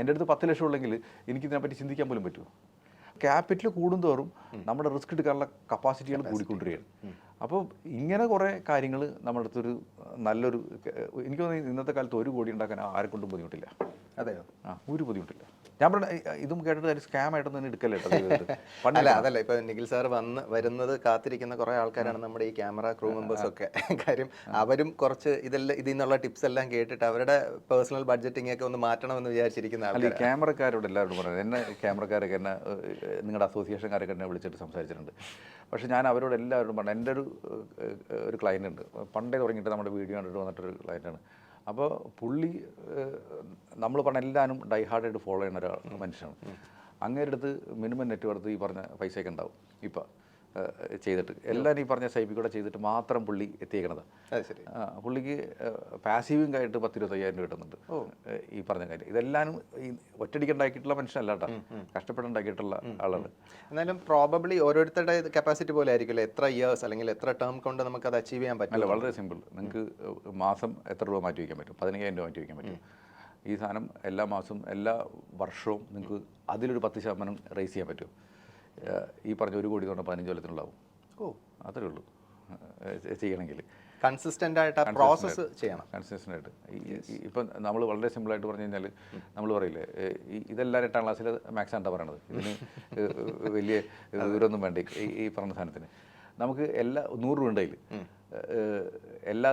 എൻ്റെ അടുത്ത് 10 ലക്ഷം ഉള്ളെങ്കിൽ എനിക്കിതിനെപ്പറ്റി ചിന്തിക്കാൻ പോലും പറ്റുമോ? ക്യാപിറ്റൽ കൂടുന്തോറും നമ്മുടെ റിസ്ക് എടുക്കാനുള്ള കപ്പാസിറ്റികൾ കൂടിക്കൊണ്ടിരിക്കുകയാണ്. അപ്പോൾ ഇങ്ങനെ കുറേ കാര്യങ്ങൾ നമ്മുടെ അടുത്തൊരു നല്ലൊരു, എനിക്ക് തോന്നുന്നു ഇന്നത്തെ കാലത്ത് 1 കോടി ഉണ്ടാക്കാൻ ആരെക്കൊണ്ടും ബുദ്ധിമുട്ടില്ല. അതെയോ? ഒരു ബുദ്ധിമുട്ടില്ല. ഞാൻ പറഞ്ഞ ഇതും കേട്ടിട്ട് സ്കാം ആയിട്ടൊന്നും എടുക്കല്ലേ. അതല്ല, ഇപ്പൊ നിഖിൽ സാർ വരുന്നത് കാത്തിരിക്കുന്ന കുറെ ആൾക്കാരാണ് നമ്മുടെ ഈ ക്യാമറ ക്രൂ മെമ്പേഴ്സ് ഒക്കെ. കാര്യം അവരും കുറച്ച് ഇതിൽ നിന്നുള്ള ടിപ്സ് എല്ലാം കേട്ടിട്ട് അവരുടെ പേഴ്സണൽ ബഡ്ജറ്റിംഗ് ഒക്കെ ഒന്ന് മാറ്റണമെന്ന് വിചാരിച്ചിരിക്കുന്ന ആൾക്കാർ. ക്യാമറക്കാരോട് എല്ലാവരോടും പറയുന്നത്, എന്നെ ക്യാമറക്കാരൊക്കെ എന്നെ നിങ്ങളുടെ അസോസിയേഷൻകാരൊക്കെ എന്നെ വിളിച്ചിട്ട് സംസാരിച്ചിട്ടുണ്ട്. പക്ഷേ ഞാൻ അവരോട് എല്ലാവരോടും പറഞ്ഞു, എൻ്റെ ഒരു ക്ലയൻ്റ് ഉണ്ട്, പണ്ടേ തുടങ്ങിയിട്ട് നമ്മുടെ വീഡിയോ കണ്ടിട്ട് വന്നിട്ടൊരു ക്ലയൻ്റാണ്. അപ്പോൾ പുള്ളി നമ്മൾ പറഞ്ഞ എല്ലാവരും ഡൈഹാർഡായിട്ട് ഫോളോ ചെയ്യുന്ന ഒരാൾ മനുഷ്യനാണ്. അങ്ങേരുടെ അടുത്ത് മിനിമം നെറ്റ് വർത്ത് ഈ പറഞ്ഞ പൈസയൊക്കെ ഉണ്ടാവും. ഇപ്പം ചെയ്തിട്ട് എല്ലാം ഈ പറഞ്ഞ SIP കൂടെ ചെയ്തിട്ട് മാത്രം പുള്ളി എത്തിയേക്കണത്. അത് ശരി. പുള്ളിക്ക് പാസീവും ആയിട്ട് 10-25,000 രൂപ കിട്ടുന്നുണ്ട് ഈ പറഞ്ഞ കാര്യം. ഇതെല്ലാം ഈ ഒറ്റയടിക്ക് ഉണ്ടാക്കിയിട്ടുള്ള മനുഷ്യനല്ല കേട്ടോ, കഷ്ടപ്പെട്ടുണ്ടാക്കിയിട്ടുള്ള ആളാണ്. എന്നാലും പ്രോബബ്ലി ഓരോരുത്തരുടെ കപ്പാസിറ്റി പോലെ ആയിരിക്കുമല്ലോ, എത്ര ഇയേഴ്സ് അല്ലെങ്കിൽ എത്ര ടേം കൊണ്ട് നമുക്ക് അത് അച്ചീവ് ചെയ്യാൻ പറ്റും. അല്ല, വളരെ സിമ്പിൾ. നിങ്ങൾക്ക് മാസം എത്ര രൂപ മാറ്റി വയ്ക്കാൻ പറ്റും? 15,000 രൂപ മാറ്റി വയ്ക്കാൻ പറ്റും. ഈ സാധനം എല്ലാ മാസവും എല്ലാ വർഷവും നിങ്ങൾക്ക് അതിലൊരു 10% റേസ് ചെയ്യാൻ പറ്റും. ഈ പറഞ്ഞ 1 കോടി കൊണ്ട് 15 കൊല്ലത്തിനുണ്ടാവും. അത്രേ ഉള്ളൂ ചെയ്യണമെങ്കിൽ. കൺസിസ്റ്റൻ്റ് ആയിട്ട് ആ പ്രോസസ്സ് ചെയ്യണം. കൺസിസ്റ്റൻ്റ് ആയിട്ട്. ഇപ്പം നമ്മൾ വളരെ സിമ്പിളായിട്ട് പറഞ്ഞു കഴിഞ്ഞാൽ നമ്മൾ പറയില്ലേ, ഇതെല്ലാം 8ാം ക്ലാസ്സിൽ മാത്സ് ആണ്ടാ പറയണത്, ഇതിന് വലിയ ദൂരമൊന്നും വേണ്ട ഈ പറഞ്ഞ സാധനത്തിന്. നമുക്ക് 100 രൂപ ഉണ്ടെങ്കിൽ എല്ലാ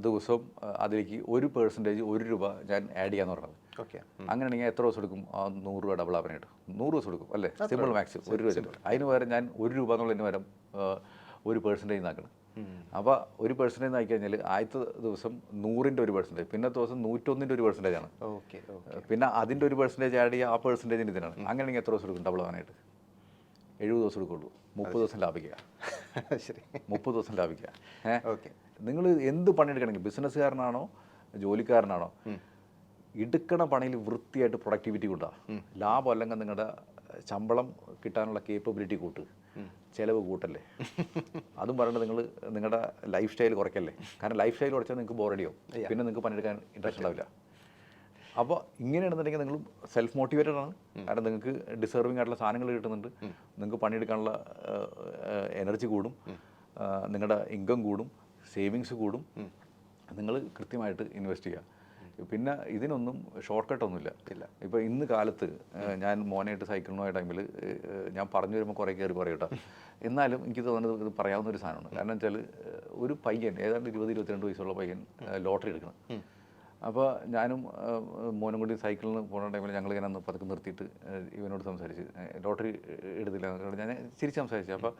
ദിവസവും അതിലേക്ക് 1% 1 രൂപ ഞാൻ ആഡ് ചെയ്യാന്ന് പറഞ്ഞത്. അങ്ങനെയാണെങ്കിൽ എത്ര ദിവസം എടുക്കും? 100 രൂപ ഡബിൾ ആവാനായിട്ട് 100 ദിവസം എടുക്കും അല്ലേ? സിമ്പിൾ മാക്സ് 1 രൂപ ചിലപ്പോൾ. അതിന് പകരം ഞാൻ 1 രൂപ എന്നുള്ളതിന് പകരം 1% നാക്കണം. അപ്പോൾ 1% നാക്കി കഴിഞ്ഞാൽ ആദ്യത്തെ ദിവസം 100ൻ്റെ 1%, പിന്നത്തെ ദിവസം 101ൻ്റെ 1% ആണ്. പിന്നെ അതിൻ്റെ 1% ആഡ് ചെയ്യുക, ആ പെർസെൻറ്റേജിന് ഇതിനാണ്. അങ്ങനെയാണെങ്കിൽ എത്ര ദിവസം എടുക്കും ഡബിൾ ആവാനായിട്ട്? 70 ദിവസം എടുക്കുള്ളൂ. 30 ദിവസം ലാഭിക്കുക. ശരി, 30 ദിവസം ലാഭിക്കുക. നിങ്ങൾ എന്ത് പണിയെടുക്കണമെങ്കിൽ, ബിസിനസ്സുകാരനാണോ ജോലിക്കാരനാണോ, എടുക്കണ പണിയിൽ വൃത്തിയായിട്ട് പ്രൊഡക്ടിവിറ്റി കൂട്ടുക. ലാഭം അല്ലെങ്കിൽ നിങ്ങളുടെ ശമ്പളം കിട്ടാനുള്ള കേപ്പബിലിറ്റി കൂട്ട്, ചിലവ് കൂട്ടല്ലേ. അതും പറഞ്ഞിട്ട് നിങ്ങൾ നിങ്ങളുടെ ലൈഫ് സ്റ്റൈൽ കുറയ്ക്കല്ലേ. കാരണം ലൈഫ് സ്റ്റൈൽ കുറച്ചാൽ നിങ്ങൾക്ക് ബോറടിയാവും, പിന്നെ നിങ്ങൾക്ക് പണിയെടുക്കാൻ ഇൻട്രസ്റ്റ് ഉണ്ടാവില്ല. അപ്പോൾ ഇങ്ങനെയാണെന്നുണ്ടെങ്കിൽ നിങ്ങൾ സെൽഫ് മോട്ടിവേറ്റഡ് ആണ്. കാരണം നിങ്ങൾക്ക് ഡിസേർവിംഗ് ആയിട്ടുള്ള സാധനങ്ങൾ കിട്ടുന്നുണ്ട്, നിങ്ങൾക്ക് പണിയെടുക്കാനുള്ള എനർജി കൂടും, നിങ്ങളുടെ ഇൻകം കൂടും, സേവിങ്സ് കൂടും. നിങ്ങൾ കൃത്യമായിട്ട് ഇൻവെസ്റ്റ് ചെയ്യുക. പിന്നെ ഇതിനൊന്നും ഷോർട്ട് കട്ടൊന്നുമില്ല. ഇപ്പോൾ ഇന്ന് കാലത്ത് ഞാൻ മോനായിട്ട് സൈക്കിളിന് പോയ ടൈമിൽ ഞാൻ പറഞ്ഞു വരുമ്പോൾ കുറേ കയറി പറയും കേട്ടോ. എന്നാലും എനിക്ക് തോന്നുന്നത് ഇത് പറയാവുന്ന ഒരു സാധനമാണ്. കാരണം വെച്ചാൽ ഒരു പയ്യൻ ഏതാണ്ട് 20-22 വയസ്സുള്ള പയ്യൻ ലോട്ടറി എടുക്കണം. അപ്പോൾ ഞാനും മോനും കൂടി സൈക്കിളിന് പോകുന്ന ടൈമിൽ ഞങ്ങളിങ്ങനെ അന്ന് പതുക്കെ നിർത്തിയിട്ട് ഇവനോട് സംസാരിച്ച്, ലോട്ടറി എടുത്തില്ല എന്നോട് ഞാൻ ചിരിച്ച് സംസാരിച്ചു. അപ്പോൾ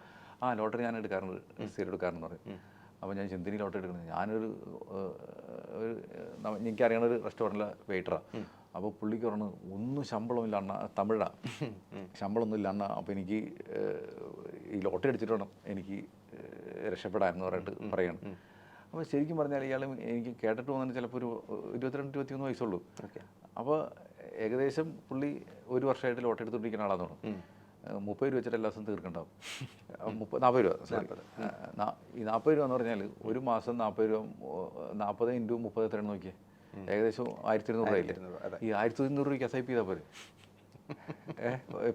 ലോട്ടറി ഞാൻ എടുക്കാറുണ്ട്, സ്ഥിരം എടുക്കാറെന്ന് പറയും. അപ്പോൾ ഞാൻ ചിന്തിനി ലോട്ടറി എടുക്കുന്നത്, ഞാനൊരു എനിക്കറിയണ ഒരു റെസ്റ്റോറൻറ്റിലെ വെയിറ്ററാണ്. അപ്പോൾ പുള്ളിക്ക് പറഞ്ഞു, ഒന്നും ശമ്പളമില്ല അണ്ണ, തമിഴാണ്, ശമ്പളമൊന്നും ഇല്ല അണ്ണ, അപ്പോൾ എനിക്ക് ഈ ലോട്ടറി അടിച്ചിട്ട് വേണം എനിക്ക് രക്ഷപ്പെടാമെന്ന് പറഞ്ഞിട്ട് പറയണം. അപ്പോൾ ശരിക്കും പറഞ്ഞാൽ ഇയാൾ എനിക്ക് കേട്ടിട്ട് പോകുന്നതിന് ചിലപ്പോൾ ഒരു 22-23 വയസ്സുള്ളൂ. അപ്പോൾ ഏകദേശം പുള്ളി 1 വർഷമായിട്ട് ലോട്ടറി എടുത്തുകൊണ്ടിരിക്കുന്ന ആളാന്ന് തോന്നുന്നു. 30 രൂപ വെച്ചിട്ട് എല്ലാ ദിവസവും തീർക്കണ്ടാവും. 40 രൂപ, സോറി, ഈ 40 രൂപ എന്ന് പറഞ്ഞാൽ ഒരു മാസം 40 രൂപ, 40 × 30 എത്രയാണ് നോക്കിയേ, ഏകദേശം 1,200 രൂപയില്ലേ. ഈ 1,200 രൂപയ്ക്ക് SIP ചെയ്താൽ പോരെ?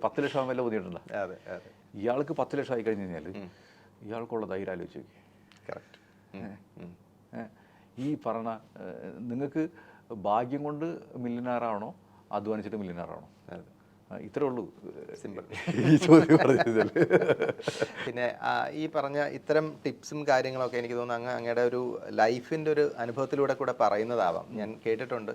10 ലക്ഷം വല്ല ബുദ്ധിമുട്ടുണ്ടോ? ഇയാൾക്ക് 10 ലക്ഷം ആയി കഴിഞ്ഞ് കഴിഞ്ഞാൽ ഇയാൾക്കുള്ള ധൈര്യം ആലോചിച്ച് നോക്കി. കറക്റ്റ്. ഈ പറഞ്ഞ നിങ്ങൾക്ക് ഭാഗ്യം കൊണ്ട് മില്യനാറാണോ അധ്വാനിച്ചിട്ട് മില്യനാറാണോ? ഇത്രേ ഉള്ളൂ, സിമ്പിൾ. ഈ ചോദ്യം പറഞ്ഞാൽ പിന്നെ ഈ പറഞ്ഞ ഇത്തരം ടിപ്സും കാര്യങ്ങളൊക്കെ എനിക്ക് തോന്നുന്നു അങ്ങയുടെ ഒരു ലൈഫിൻ്റെ ഒരു അനുഭവത്തിലൂടെ കൂടെ പറയുന്നതാവാം. ഞാൻ കേട്ടിട്ടുണ്ട്.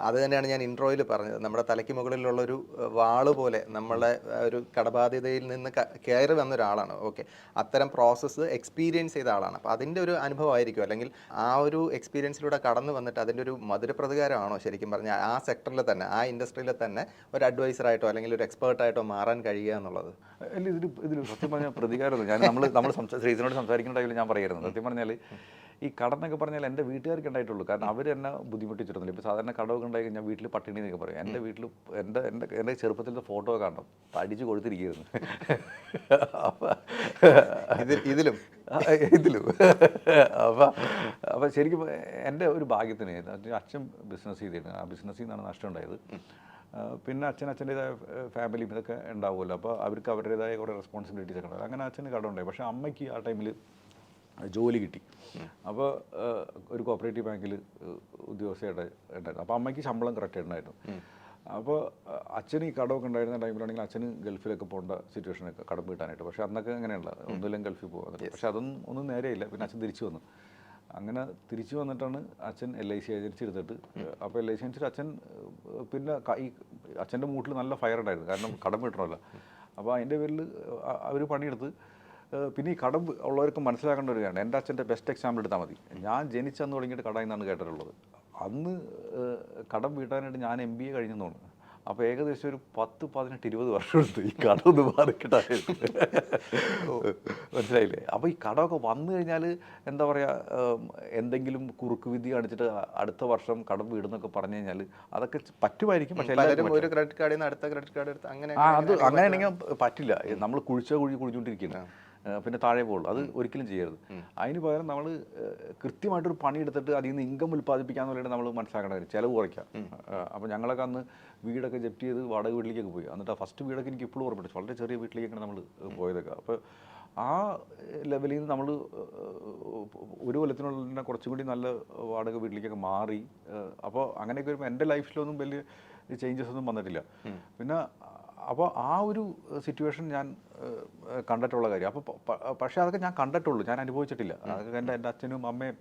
അത് തന്നെയാണ് ഞാൻ ഇൻട്രോയിൽ പറഞ്ഞത്. നമ്മുടെ തലയ്ക്ക് മുകളിലുള്ളൊരു വാള് പോലെ നമ്മളെ ഒരു കടബാധ്യതയിൽ നിന്ന് കയറി വന്ന ഒരാളാണ്. ഓക്കെ, അത്തരം പ്രോസസ്സ് എക്സ്പീരിയൻസ് ചെയ്ത ആളാണ്. അപ്പോൾ അതിൻ്റെ ഒരു അനുഭവമായിരിക്കും, അല്ലെങ്കിൽ ആ ഒരു എക്സ്പീരിയൻസിലൂടെ കടന്നു വന്നിട്ട് അതിൻ്റെ ഒരു മധുരപ്രതികാരമാണോ ശരിക്കും പറഞ്ഞാൽ ആ സെക്ടറിൽ തന്നെ, ആ ഇൻഡസ്ട്രിയിൽ തന്നെ ഒരു അഡ്വൈസറായിട്ടോ അല്ലെങ്കിൽ ഒരു എക്സ്പേർട്ടായിട്ടോ മാറാൻ കഴിയുക എന്നുള്ളത്? അല്ല, ഇതിൽ സത്യം പറഞ്ഞാൽ പ്രതികാരമൊന്നും ഞാൻ നമ്മൾ ശ്രീധരനോട് സംസാരിക്കുന്ന ടൈമിൽ ഞാൻ പറയായിരുന്നു. സത്യം പറഞ്ഞാൽ ഈ കടന്നൊക്കെ പറഞ്ഞാൽ എൻ്റെ വീട്ടുകാർക്ക് ഉണ്ടായിട്ടുള്ളൂ. കാരണം അവർ എന്നെ ബുദ്ധിമുട്ടിച്ചിരുന്നില്ല. ഇപ്പോൾ സാധാരണ കടമൊക്കെ ഉണ്ടായി കഴിഞ്ഞാൽ വീട്ടിൽ പട്ടിണി എന്നൊക്കെ പറയും. എൻ്റെ വീട്ടിൽ എൻ്റെ ചെറുപ്പത്തിലത്തെ ഫോട്ടോ കാണണം, തടിച്ച് കൊഴുത്തിരിക്കുന്നു. അപ്പം ഇതിലും അപ്പം ശരിക്കും എൻ്റെ ഒരു ഭാഗ്യത്തിന് അച്ഛൻ ബിസിനസ് ചെയ്തിരുന്നു. ആ ബിസിനസ്സിൽ നിന്നാണ് നഷ്ടം ഉണ്ടായത്. പിന്നെ അച്ഛൻ്റെതായ ഫാമിലിയും ഇതൊക്കെ ഉണ്ടാവുമല്ലോ. അപ്പോൾ അവർക്ക് അവരുടേതായ കുറേ റെസ്പോൺസിബിലിറ്റീസ് ഒക്കെ ഉണ്ടാവും. അങ്ങനെ അച്ഛന് കടം ഉണ്ടായി. പക്ഷേ അമ്മയ്ക്ക് ആ ടൈമിൽ ജോലി കിട്ടി. അപ്പോൾ ഒരു കോപ്പറേറ്റീവ് ബാങ്കിൽ ഉദ്യോഗസ്ഥയായിട്ട് ഉണ്ടായിരുന്നു. അപ്പോൾ അമ്മയ്ക്ക് ശമ്പളം കറക്റ്റ് ഉണ്ടായിരുന്നു. അപ്പോൾ അച്ഛന് ഈ കടമൊക്കെ ഉണ്ടായിരുന്ന ടൈമിലാണെങ്കിൽ അച്ഛന് ഗൾഫിലൊക്കെ പോകേണ്ട സിറ്റുവേഷനൊക്കെ കടം വീട്ടാനായിട്ട്. പക്ഷേ അന്നൊക്കെ അങ്ങനെയുള്ള ഒന്നുമില്ലെങ്കിൽ ഗൾഫിൽ പോകുന്നത്. പക്ഷേ ഒന്നും നേരെയില്ല. പിന്നെ അച്ഛൻ തിരിച്ചു വന്നു. അങ്ങനെ തിരിച്ചു വന്നിട്ടാണ് അച്ഛൻ LIC ഏജൻസി എടുത്തിട്ട്. അപ്പോൾ LIC ഏജൻസിയിൽ അച്ഛൻ പിന്നെ ഈ അച്ഛൻ്റെ മൂട്ടിൽ നല്ല ഫയർ ഉണ്ടായിരുന്നു. കാരണം കടം വീട്ടണമല്ലോ. അപ്പോൾ അതിൻ്റെ പേരിൽ അവർ പണിയെടുത്ത് പിന്നെ ഈ കടം ഉള്ളവർക്ക് മനസ്സിലാക്കേണ്ട ഒരു കാര്യമാണ്. എൻ്റെ അച്ഛൻ്റെ ബെസ്റ്റ് എക്സാമ്പിൾ എടുത്താൽ മതി. ഞാൻ ജനിച്ചന്ന് തുടങ്ങിയിട്ട് കടയിൽ നിന്നാണ് കേട്ടിട്ടുള്ളത്. അന്ന് കടം വീട്ടാനായിട്ട് ഞാൻ MBA കഴിഞ്ഞെന്ന് തോന്നുന്നു. അപ്പോൾ ഏകദേശം ഒരു 10, 18, 20 വർഷം എടുത്തു ഈ കട ഒന്ന് മാറിക്കിട്ടായിരുന്നു. മനസ്സിലായില്ലേ? അപ്പോൾ ഈ കടമൊക്കെ വന്നു കഴിഞ്ഞാൽ എന്താ പറയുക, എന്തെങ്കിലും കുറുക്ക് വിധി കാണിച്ചിട്ട് അടുത്ത വർഷം കടം വീടുന്നൊക്കെ പറഞ്ഞു കഴിഞ്ഞാൽ അതൊക്കെ പറ്റുമായിരിക്കും. പക്ഷേ പലരും ഒരു ക്രെഡിറ്റ് കാർഡിൽ നിന്ന് അടുത്ത ക്രെഡിറ്റ് കാർഡ് എടുത്ത് അങ്ങനെ അത് അങ്ങനെയാണെങ്കിൽ പറ്റില്ല. നമ്മൾ കുഴിച്ച കുഴി കുഴിച്ചുകൊണ്ടിരിക്കുന്നത്, പിന്നെ താഴെ പോകുള്ളൂ. അത് ഒരിക്കലും ചെയ്യരുത്. അതിന് പകരം നമ്മൾ കൃത്യമായിട്ടൊരു പണിയെടുത്തിട്ട് അതിൽ നിന്ന് ഇൻകം ഉൽപ്പാദിപ്പിക്കാന്ന് പറയുന്നത് നമ്മൾ മനസ്സിലാക്കേണ്ട കാര്യം, ചിലവ് കുറയ്ക്കാം. അപ്പോൾ ഞങ്ങളൊക്കെ അന്ന് വീടൊക്കെ ജപ്റ്റ് ചെയ്ത് വാടക വീട്ടിലേക്കൊക്കെ പോയി. എന്നിട്ട് ആ ഫസ്റ്റ് വീടൊക്കെ എനിക്ക് ഇപ്പോഴും ഓർമ്മയുണ്ട്. വളരെ ചെറിയ വീട്ടിലേക്കാണ് നമ്മൾ പോയതൊക്കെ. അപ്പോൾ ആ ലെവലിൽ നിന്ന് നമ്മൾ ഒരു കൊല്ലത്തിനുള്ളിൽ തന്നെ കുറച്ചും കൂടി നല്ല വാടക വീട്ടിലേക്കൊക്കെ മാറി. അപ്പോൾ അങ്ങനെയൊക്കെ വരുമ്പോൾ എൻ്റെ ലൈഫിലൊന്നും വലിയ ചേഞ്ചസ് ഒന്നും വന്നിട്ടില്ല. പിന്നെ അപ്പോൾ ആ ഒരു സിറ്റുവേഷൻ ഞാൻ കണ്ടിട്ടുള്ള കാര്യം. അപ്പോൾ പക്ഷേ അതൊക്കെ ഞാൻ കണ്ടിട്ടുള്ളൂ, ഞാൻ അനുഭവിച്ചിട്ടില്ല. അതൊക്കെ എൻ്റെ അച്ഛനും അമ്മയും,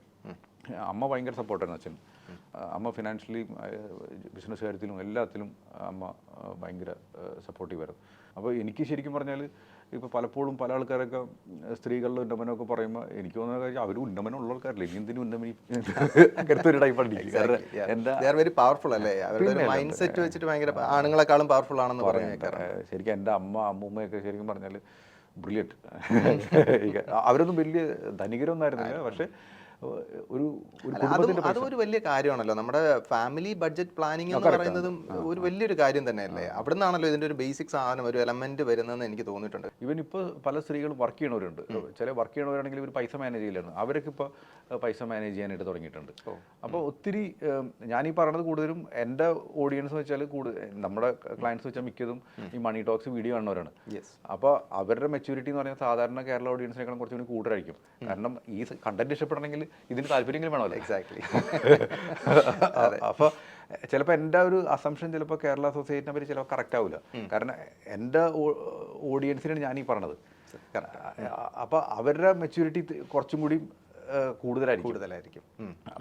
അമ്മ ഭയങ്കര സപ്പോർട്ടായിരുന്നു അച്ഛൻ. അമ്മ ഫിനാൻഷ്യലി ബിസിനസ് കാര്യത്തിലും എല്ലാത്തിലും അമ്മ ഭയങ്കര സപ്പോർട്ടീവായിരുന്നു. അപ്പോൾ എനിക്ക് ശരിക്കും പറഞ്ഞാൽ ഇപ്പോൾ പലപ്പോഴും പല ആൾക്കാരൊക്കെ സ്ത്രീകളുടെ ഉന്നമനമൊക്കെ പറയുമ്പോൾ എനിക്ക് തോന്നുന്ന കാര്യം അവർ ഉന്നമനം ഉള്ള ആൾക്കാരല്ലേ, ഇനി എന്തിനും ഉന്നമനി അങ്ങനത്തെ ഒരു ടൈപ്പാണ്. വെരി പവർഫുൾ അല്ലേ, അവരുടെ മൈൻഡ് സെറ്റ് വെച്ചിട്ട് ഭയങ്കര ആണുങ്ങളെക്കാളും പവർഫുൾ ആണെന്ന് പറയാം. ശരിക്കും എൻ്റെ അമ്മൂമ്മയൊക്കെ ശരിക്കും പറഞ്ഞാൽ ബ്രില്യൻറ്റ്. അവരൊന്നും വലിയ ധനികരൊന്നും ആയിരുന്നില്ല, പക്ഷേ അതൊരു വലിയ കാര്യമാണല്ലോ. നമ്മുടെ ഫാമിലി ബഡ്ജറ്റ് പ്ലാനിങ് എന്ന് പറയുന്നതും ഒരു വലിയൊരു കാര്യം തന്നെയല്ലേ. അവിടെ നിന്നാണല്ലോ ഇതിന്റെ ഒരു ബേസിക് സാധനം, ഒരു എലമെന്റ് വരുന്നതെന്ന് എനിക്ക് തോന്നിയിട്ടുണ്ട്. ഇവൻ ഇപ്പോൾ പല സ്ത്രീകളും വർക്ക് ചെയ്യണവരുണ്ട്. ചില വർക്ക് ചെയ്യണവരാണെങ്കിൽ ഇവർ പൈസ മാനേജ് ചെയ്യില്ലായിരുന്നു, അവരൊക്കെ ഇപ്പോൾ പൈസ മാനേജ് ചെയ്യാനായിട്ട് തുടങ്ങിയിട്ടുണ്ട്. അപ്പോൾ ഒത്തിരി ഞാനീ പറഞ്ഞത് കൂടുതലും എൻ്റെ ഓഡിയൻസ് എന്ന് വെച്ചാൽ നമ്മുടെ ക്ലയൻസ് വെച്ചാൽ മിക്കതും ഈ മണി ടോക്സ് വീഡിയോ കാണുന്നവരാണ്. അപ്പോൾ അവരുടെ മെച്യൂരിറ്റി എന്ന് പറഞ്ഞാൽ സാധാരണ കേരള ഓഡിയൻസിനേക്കാളും കുറച്ചുകൂടി കൂടുതലായിരിക്കും. കാരണം ഈ കണ്ടന്റ് ഇഷ്ടപ്പെടണമെങ്കിൽ ഇതിന് താല്പര്യമെങ്കിലും വേണമല്ലോ. എക്സാക്ട്ലി. അപ്പോൾ ചിലപ്പോൾ എൻ്റെ ഒരു അസംഷൻ ചിലപ്പോൾ കേരള സൊസൈറ്റിനെ പറ്റി ചിലപ്പോൾ കറക്റ്റ് ആവില്ല. കാരണം എൻ്റെ ഓഡിയൻസിനാണ് ഞാനീ പറഞ്ഞത്. അപ്പോൾ അവരുടെ മെച്യൂരിറ്റി കുറച്ചും കൂടി കൂടുതലായിരിക്കും.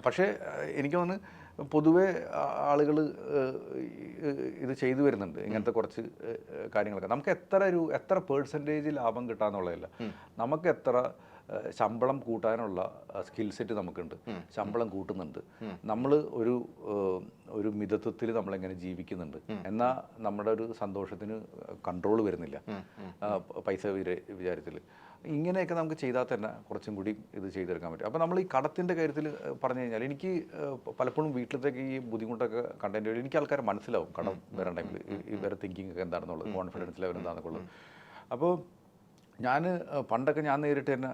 പക്ഷേ എനിക്ക് തോന്നുന്നു പൊതുവെ ആളുകൾ ഇത് ചെയ്തു വരുന്നുണ്ട്, ഇങ്ങനത്തെ കുറച്ച് കാര്യങ്ങളൊക്കെ. നമുക്ക് എത്ര പേഴ്സൻറ്റേജ് ലാഭം കിട്ടാന്നുള്ളതല്ല, നമുക്ക് എത്ര ശമ്പളം കൂട്ടാനുള്ള സ്കിൽ സെറ്റ് നമുക്കുണ്ട്, ശമ്പളം കൂട്ടുന്നുണ്ട്, നമ്മൾ ഒരു മിതത്വത്തിൽ നമ്മളെങ്ങനെ ജീവിക്കുന്നുണ്ട്, എന്നാൽ നമ്മുടെ ഒരു സന്തോഷത്തിന് കൺട്രോൾ വരുന്നില്ല പൈസ വിചാരത്തിൽ. ഇങ്ങനെയൊക്കെ നമുക്ക് ചെയ്താൽ തന്നെ കുറച്ചും കൂടി ഇത് ചെയ്തെടുക്കാൻ പറ്റും. അപ്പോൾ നമ്മൾ ഈ കടത്തിൻ്റെ കാര്യത്തിൽ പറഞ്ഞു കഴിഞ്ഞാൽ എനിക്ക് പലപ്പോഴും വീട്ടിലത്തേക്ക് ഈ ബുദ്ധിമുട്ടൊക്കെ കണ്ടന്റ് വഴി എനിക്ക് ആൾക്കാരെ മനസ്സിലാവും കടം വരാൻ ടൈമിൽ ഇവരുടെ തിങ്കിങ് ഒക്കെ എന്താണെന്നുള്ളത്, കോൺഫിഡൻസ് ലെവൽ എന്താണെന്നൊക്കെ ഉള്ളത്. അപ്പോൾ പണ്ടൊക്കെ ഞാൻ നേരിട്ട് തന്നെ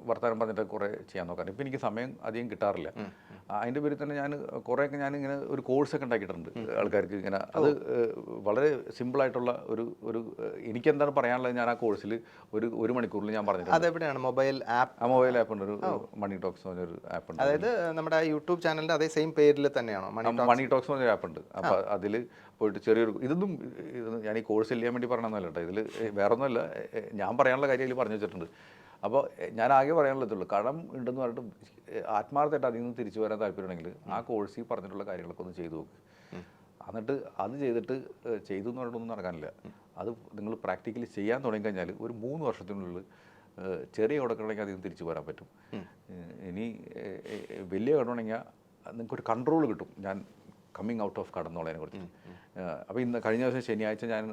വർത്തമാനം പറഞ്ഞിട്ട് കുറേ ചെയ്യാൻ നോക്കാം. ഇപ്പം എനിക്ക് സമയം അധികം കിട്ടാറില്ല. അതിൻ്റെ പേരിൽ തന്നെ കുറേയൊക്കെ ഞാനിങ്ങനെ ഒരു കോഴ്സൊക്കെ ഉണ്ടാക്കിയിട്ടുണ്ട് ആൾക്കാർക്ക്. ഇങ്ങനെ അത് വളരെ സിമ്പിളായിട്ടുള്ള ഒരു എനിക്കെന്താണ് പറയാനുള്ളത് ഞാൻ ആ കോഴ്സിൽ ഒരു മണിക്കൂറിൽ ഞാൻ പറഞ്ഞിട്ടുണ്ട്. അതെവിടെയാണ്? മൊബൈൽ ആപ്പ് ഉണ്ട്, ഒരു മണി ടോക്സ് എന്ന് പറഞ്ഞൊരു ആപ്പ് ഉണ്ട്. അതായത് നമ്മുടെ യൂട്യൂബ് ചാനലിൻ്റെ അതേ സെയിം പേരിൽ തന്നെയാണോ മണി ടോക്സ് എന്ന് പറഞ്ഞൊരു ആപ്പ് ഉണ്ട്. അപ്പോൾ അതിൽ പോയിട്ട് ചെറിയൊരു ഞാൻ ഈ കോഴ്സ് ചെയ്യാൻ വേണ്ടി പറഞ്ഞതല്ല കേട്ടോ, ഇതിൽ വേറെ ഒന്നുമല്ല, ഞാൻ പറയാനുള്ള കാര്യം ഇതിൽ പറഞ്ഞു വെച്ചിട്ടുണ്ട്. അപ്പോൾ ഞാൻ ആകെ പറയാനുള്ളതുള്ളൂ, കടം ഉണ്ടെന്ന് പറഞ്ഞിട്ട് ആത്മാർത്ഥമായിട്ട് അതിൽ നിന്ന് തിരിച്ചു വരാൻ താല്പര്യമുണ്ടെങ്കിൽ ആ കോഴ്സിൽ പറഞ്ഞിട്ടുള്ള കാര്യങ്ങളൊക്കെ ഒന്ന് ചെയ്തു നോക്ക്. എന്നിട്ട് അത് ചെയ്തു എന്ന് പറഞ്ഞിട്ടൊന്നും നടക്കാനില്ല. അത് നിങ്ങൾ പ്രാക്ടിക്കലി ചെയ്യാൻ തുടങ്ങിക്കഴിഞ്ഞാൽ ഒരു 3 വർഷത്തിനുള്ളിൽ ചെറിയ കടക്കണമെങ്കിൽ അതിൽ നിന്ന് തിരിച്ചു വരാൻ പറ്റും. ഇനി വലിയ കടമാണെങ്കിൽ നിങ്ങൾക്കൊരു കൺട്രോൾ കിട്ടും. ഞാൻ കമ്മിങ് ഔട്ട് ഓഫ് കടം എന്നുള്ളതിനെ കുറിച്ച്. അപ്പോൾ കഴിഞ്ഞ ദിവസം ശനിയാഴ്ച ഞാൻ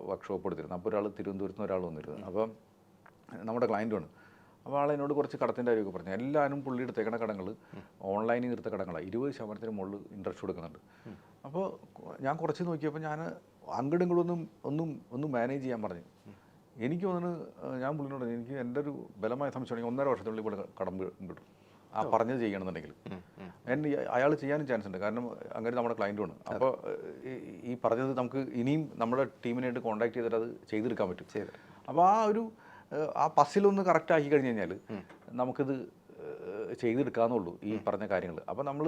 വർക്ക്ഷോപ്പ് എടുത്തിരുന്നു. അപ്പോൾ തിരുവനന്തപുരത്ത് നിന്ന് ഒരാൾ വന്നിരുന്നു. അപ്പം നമ്മുടെ ക്ലയൻറ്റുമാണ്. അപ്പോൾ ആളെന്നോട് കുറച്ച് കടത്തിൻ്റെ കാര്യമൊക്കെ പറഞ്ഞു. എല്ലാവരും പുള്ളി എടുത്തേക്കണ കടങ്ങൾ ഓൺലൈനിൽ എടുത്ത കടങ്ങളാണ്. 20% മുകളിൽ ഇൻട്രസ്റ്റ് കൊടുക്കുന്നുണ്ട്. അപ്പോൾ ഞാൻ കുറച്ച് നോക്കിയപ്പോൾ ഞാൻ അങ്ങോട്ടും ഇങ്ങോട്ടും ഒന്നും മാനേജ് ചെയ്യാൻ പറഞ്ഞു. എനിക്ക് തോന്നുന്നു ഞാൻ പുള്ളിനോട് എനിക്ക് എൻ്റെ ഒരു ബലമായ സംശയമാണെങ്കിൽ 1.5 വർഷത്തിനുള്ളിൽ ഇവിടെ കടം കിട്ടും. ആ പറഞ്ഞത് ചെയ്യണമെന്നുണ്ടെങ്കിൽ അയാൾ ചെയ്യാനും ചാൻസ് ഉണ്ട്. കാരണം അങ്ങനെ നമ്മുടെ ക്ലയൻറ്റുമാണ്. അപ്പോൾ ഈ പറഞ്ഞത് നമുക്ക് ഇനിയും നമ്മുടെ ടീമിനായിട്ട് കോൺടാക്ട് ചെയ്തിട്ട് അത് ചെയ്തെടുക്കാൻ പറ്റും. അപ്പോൾ ആ പസിലൊന്ന് കറക്റ്റ് ആക്കി കഴിഞ്ഞ് കഴിഞ്ഞാൽ നമുക്കിത് ചെയ്തെടുക്കാമെന്നുള്ളൂ ഈ പറഞ്ഞ കാര്യങ്ങൾ. അപ്പോൾ നമ്മൾ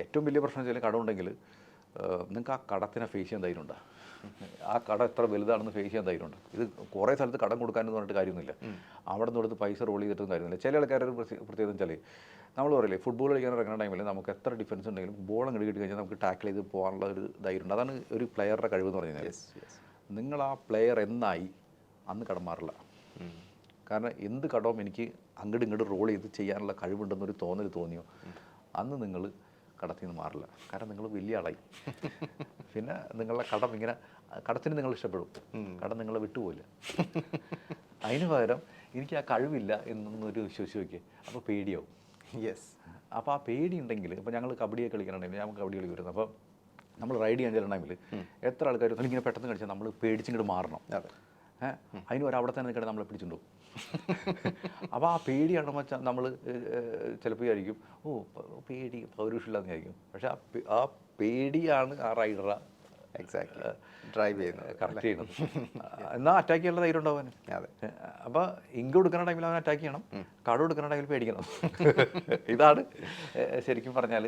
ഏറ്റവും വലിയ പ്രശ്നം വെച്ചാൽ കടമുണ്ടെങ്കിൽ നിങ്ങൾക്ക് ആ കടത്തിനെ ഫേസ് ചെയ്യാൻ ധൈര്യമുണ്ടോ? ആ കട എത്ര വലുതാണെന്ന് ഫേസ് ചെയ്യാൻ ധൈര്യമുണ്ട്. ഇത് കുറേ സ്ഥലത്ത് കടം കൊടുക്കാനെന്ന് പറഞ്ഞിട്ട് കാര്യമൊന്നുമില്ല. അവിടെ നിന്ന് കൊടുത്ത് പൈസ റോൾ ചെയ്തിട്ടൊന്നും കാര്യമില്ല. ചില ആൾക്കാരൊരു പ്രത്യേകത വെച്ചാൽ നമ്മൾ പറയില്ലേ, ഫുട്ബോൾ കളിക്കാൻ ഇറങ്ങുന്ന ടൈമിൽ നമുക്ക് എത്ര ഡിഫൻസ് ഉണ്ടെങ്കിലും ബോൾ അങ്ങോട്ട് കിട്ടി കഴിഞ്ഞാൽ നമുക്ക് ടാക്കിൾ ചെയ്ത് പോകാനുള്ള ഒരു ധൈര്യമുണ്ട്. അതാണ് ഒരു പ്ലെയറുടെ കഴിവെന്ന് പറഞ്ഞു കഴിഞ്ഞാൽ. നിങ്ങൾ ആ പ്ലെയർ എന്നായി അന്ന് കടം മാറില്ല. കാരണം എന്ത് കടവും എനിക്ക് അങ്ങോട്ട് ഇങ്ങോട്ട് റോൾ ചെയ്ത് ചെയ്യാനുള്ള കഴിവുണ്ടെന്നൊരു തോന്നൽ തോന്നിയോ അന്ന് നിങ്ങൾ കടത്തിൽ നിന്ന് മാറില്ല. കാരണം നിങ്ങൾ വലിയ ആളായി. പിന്നെ നിങ്ങളുടെ കടം ഇങ്ങനെ കടത്തിന് നിങ്ങൾ ഇഷ്ടപ്പെടും, കടം നിങ്ങളെ വിട്ടുപോയില്ല. അതിന് പകരം എനിക്ക് ആ കഴിവില്ല എന്നൊന്നൊരു വിശ്വസിച്ച് നോക്കിയേ, അപ്പോൾ പേടിയാവും. യെസ്. അപ്പോൾ ആ പേടി ഉണ്ടെങ്കിൽ, ഇപ്പോൾ ഞങ്ങൾ കബഡിയൊക്കെ കളിക്കണമെങ്കിൽ ഞാൻ കബഡി കളിക്കുമായിരുന്നു. അപ്പോൾ നമ്മൾ റൈഡ് ചെയ്യാൻ ചെല്ലണമെങ്കിൽ എത്ര ആൾക്കാർ ഇങ്ങനെ പെട്ടെന്ന് കളിച്ചാൽ നമ്മൾ പേടിച്ചിങ്ങോട്ട് മാറണം. അതിന് അവിടെ തന്നെ നിൽക്കണേ നമ്മളെ പിടിച്ചിട്ടുണ്ടാവും. അപ്പോൾ ആ പേടിയാണെന്ന് വെച്ചാൽ നമ്മൾ ചിലപ്പോൾ വിചാരിക്കും പേടി പൗരുഷമില്ലാന്ന് വിചാരിക്കും. പക്ഷെ ആ പേടിയാണ് ആ റൈഡറെ എക്സാക്ട്ലി ഡ്രൈവ് ചെയ്യുന്നത്, കറക്റ്റ് ചെയ്യുന്നത്. എന്നാൽ അറ്റാക്ക് ചെയ്യാനുള്ള ധൈര്യം ഉണ്ടാവാൻ. അപ്പോൾ ഇങ്ക് കൊടുക്കുന്ന ടൈമിൽ അവൻ അറ്റാക്ക് ചെയ്യണം, കട കൊടുക്കുന്ന ടൈമിൽ പേടിക്കണം. ഇതാണ് ശരിക്കും പറഞ്ഞാൽ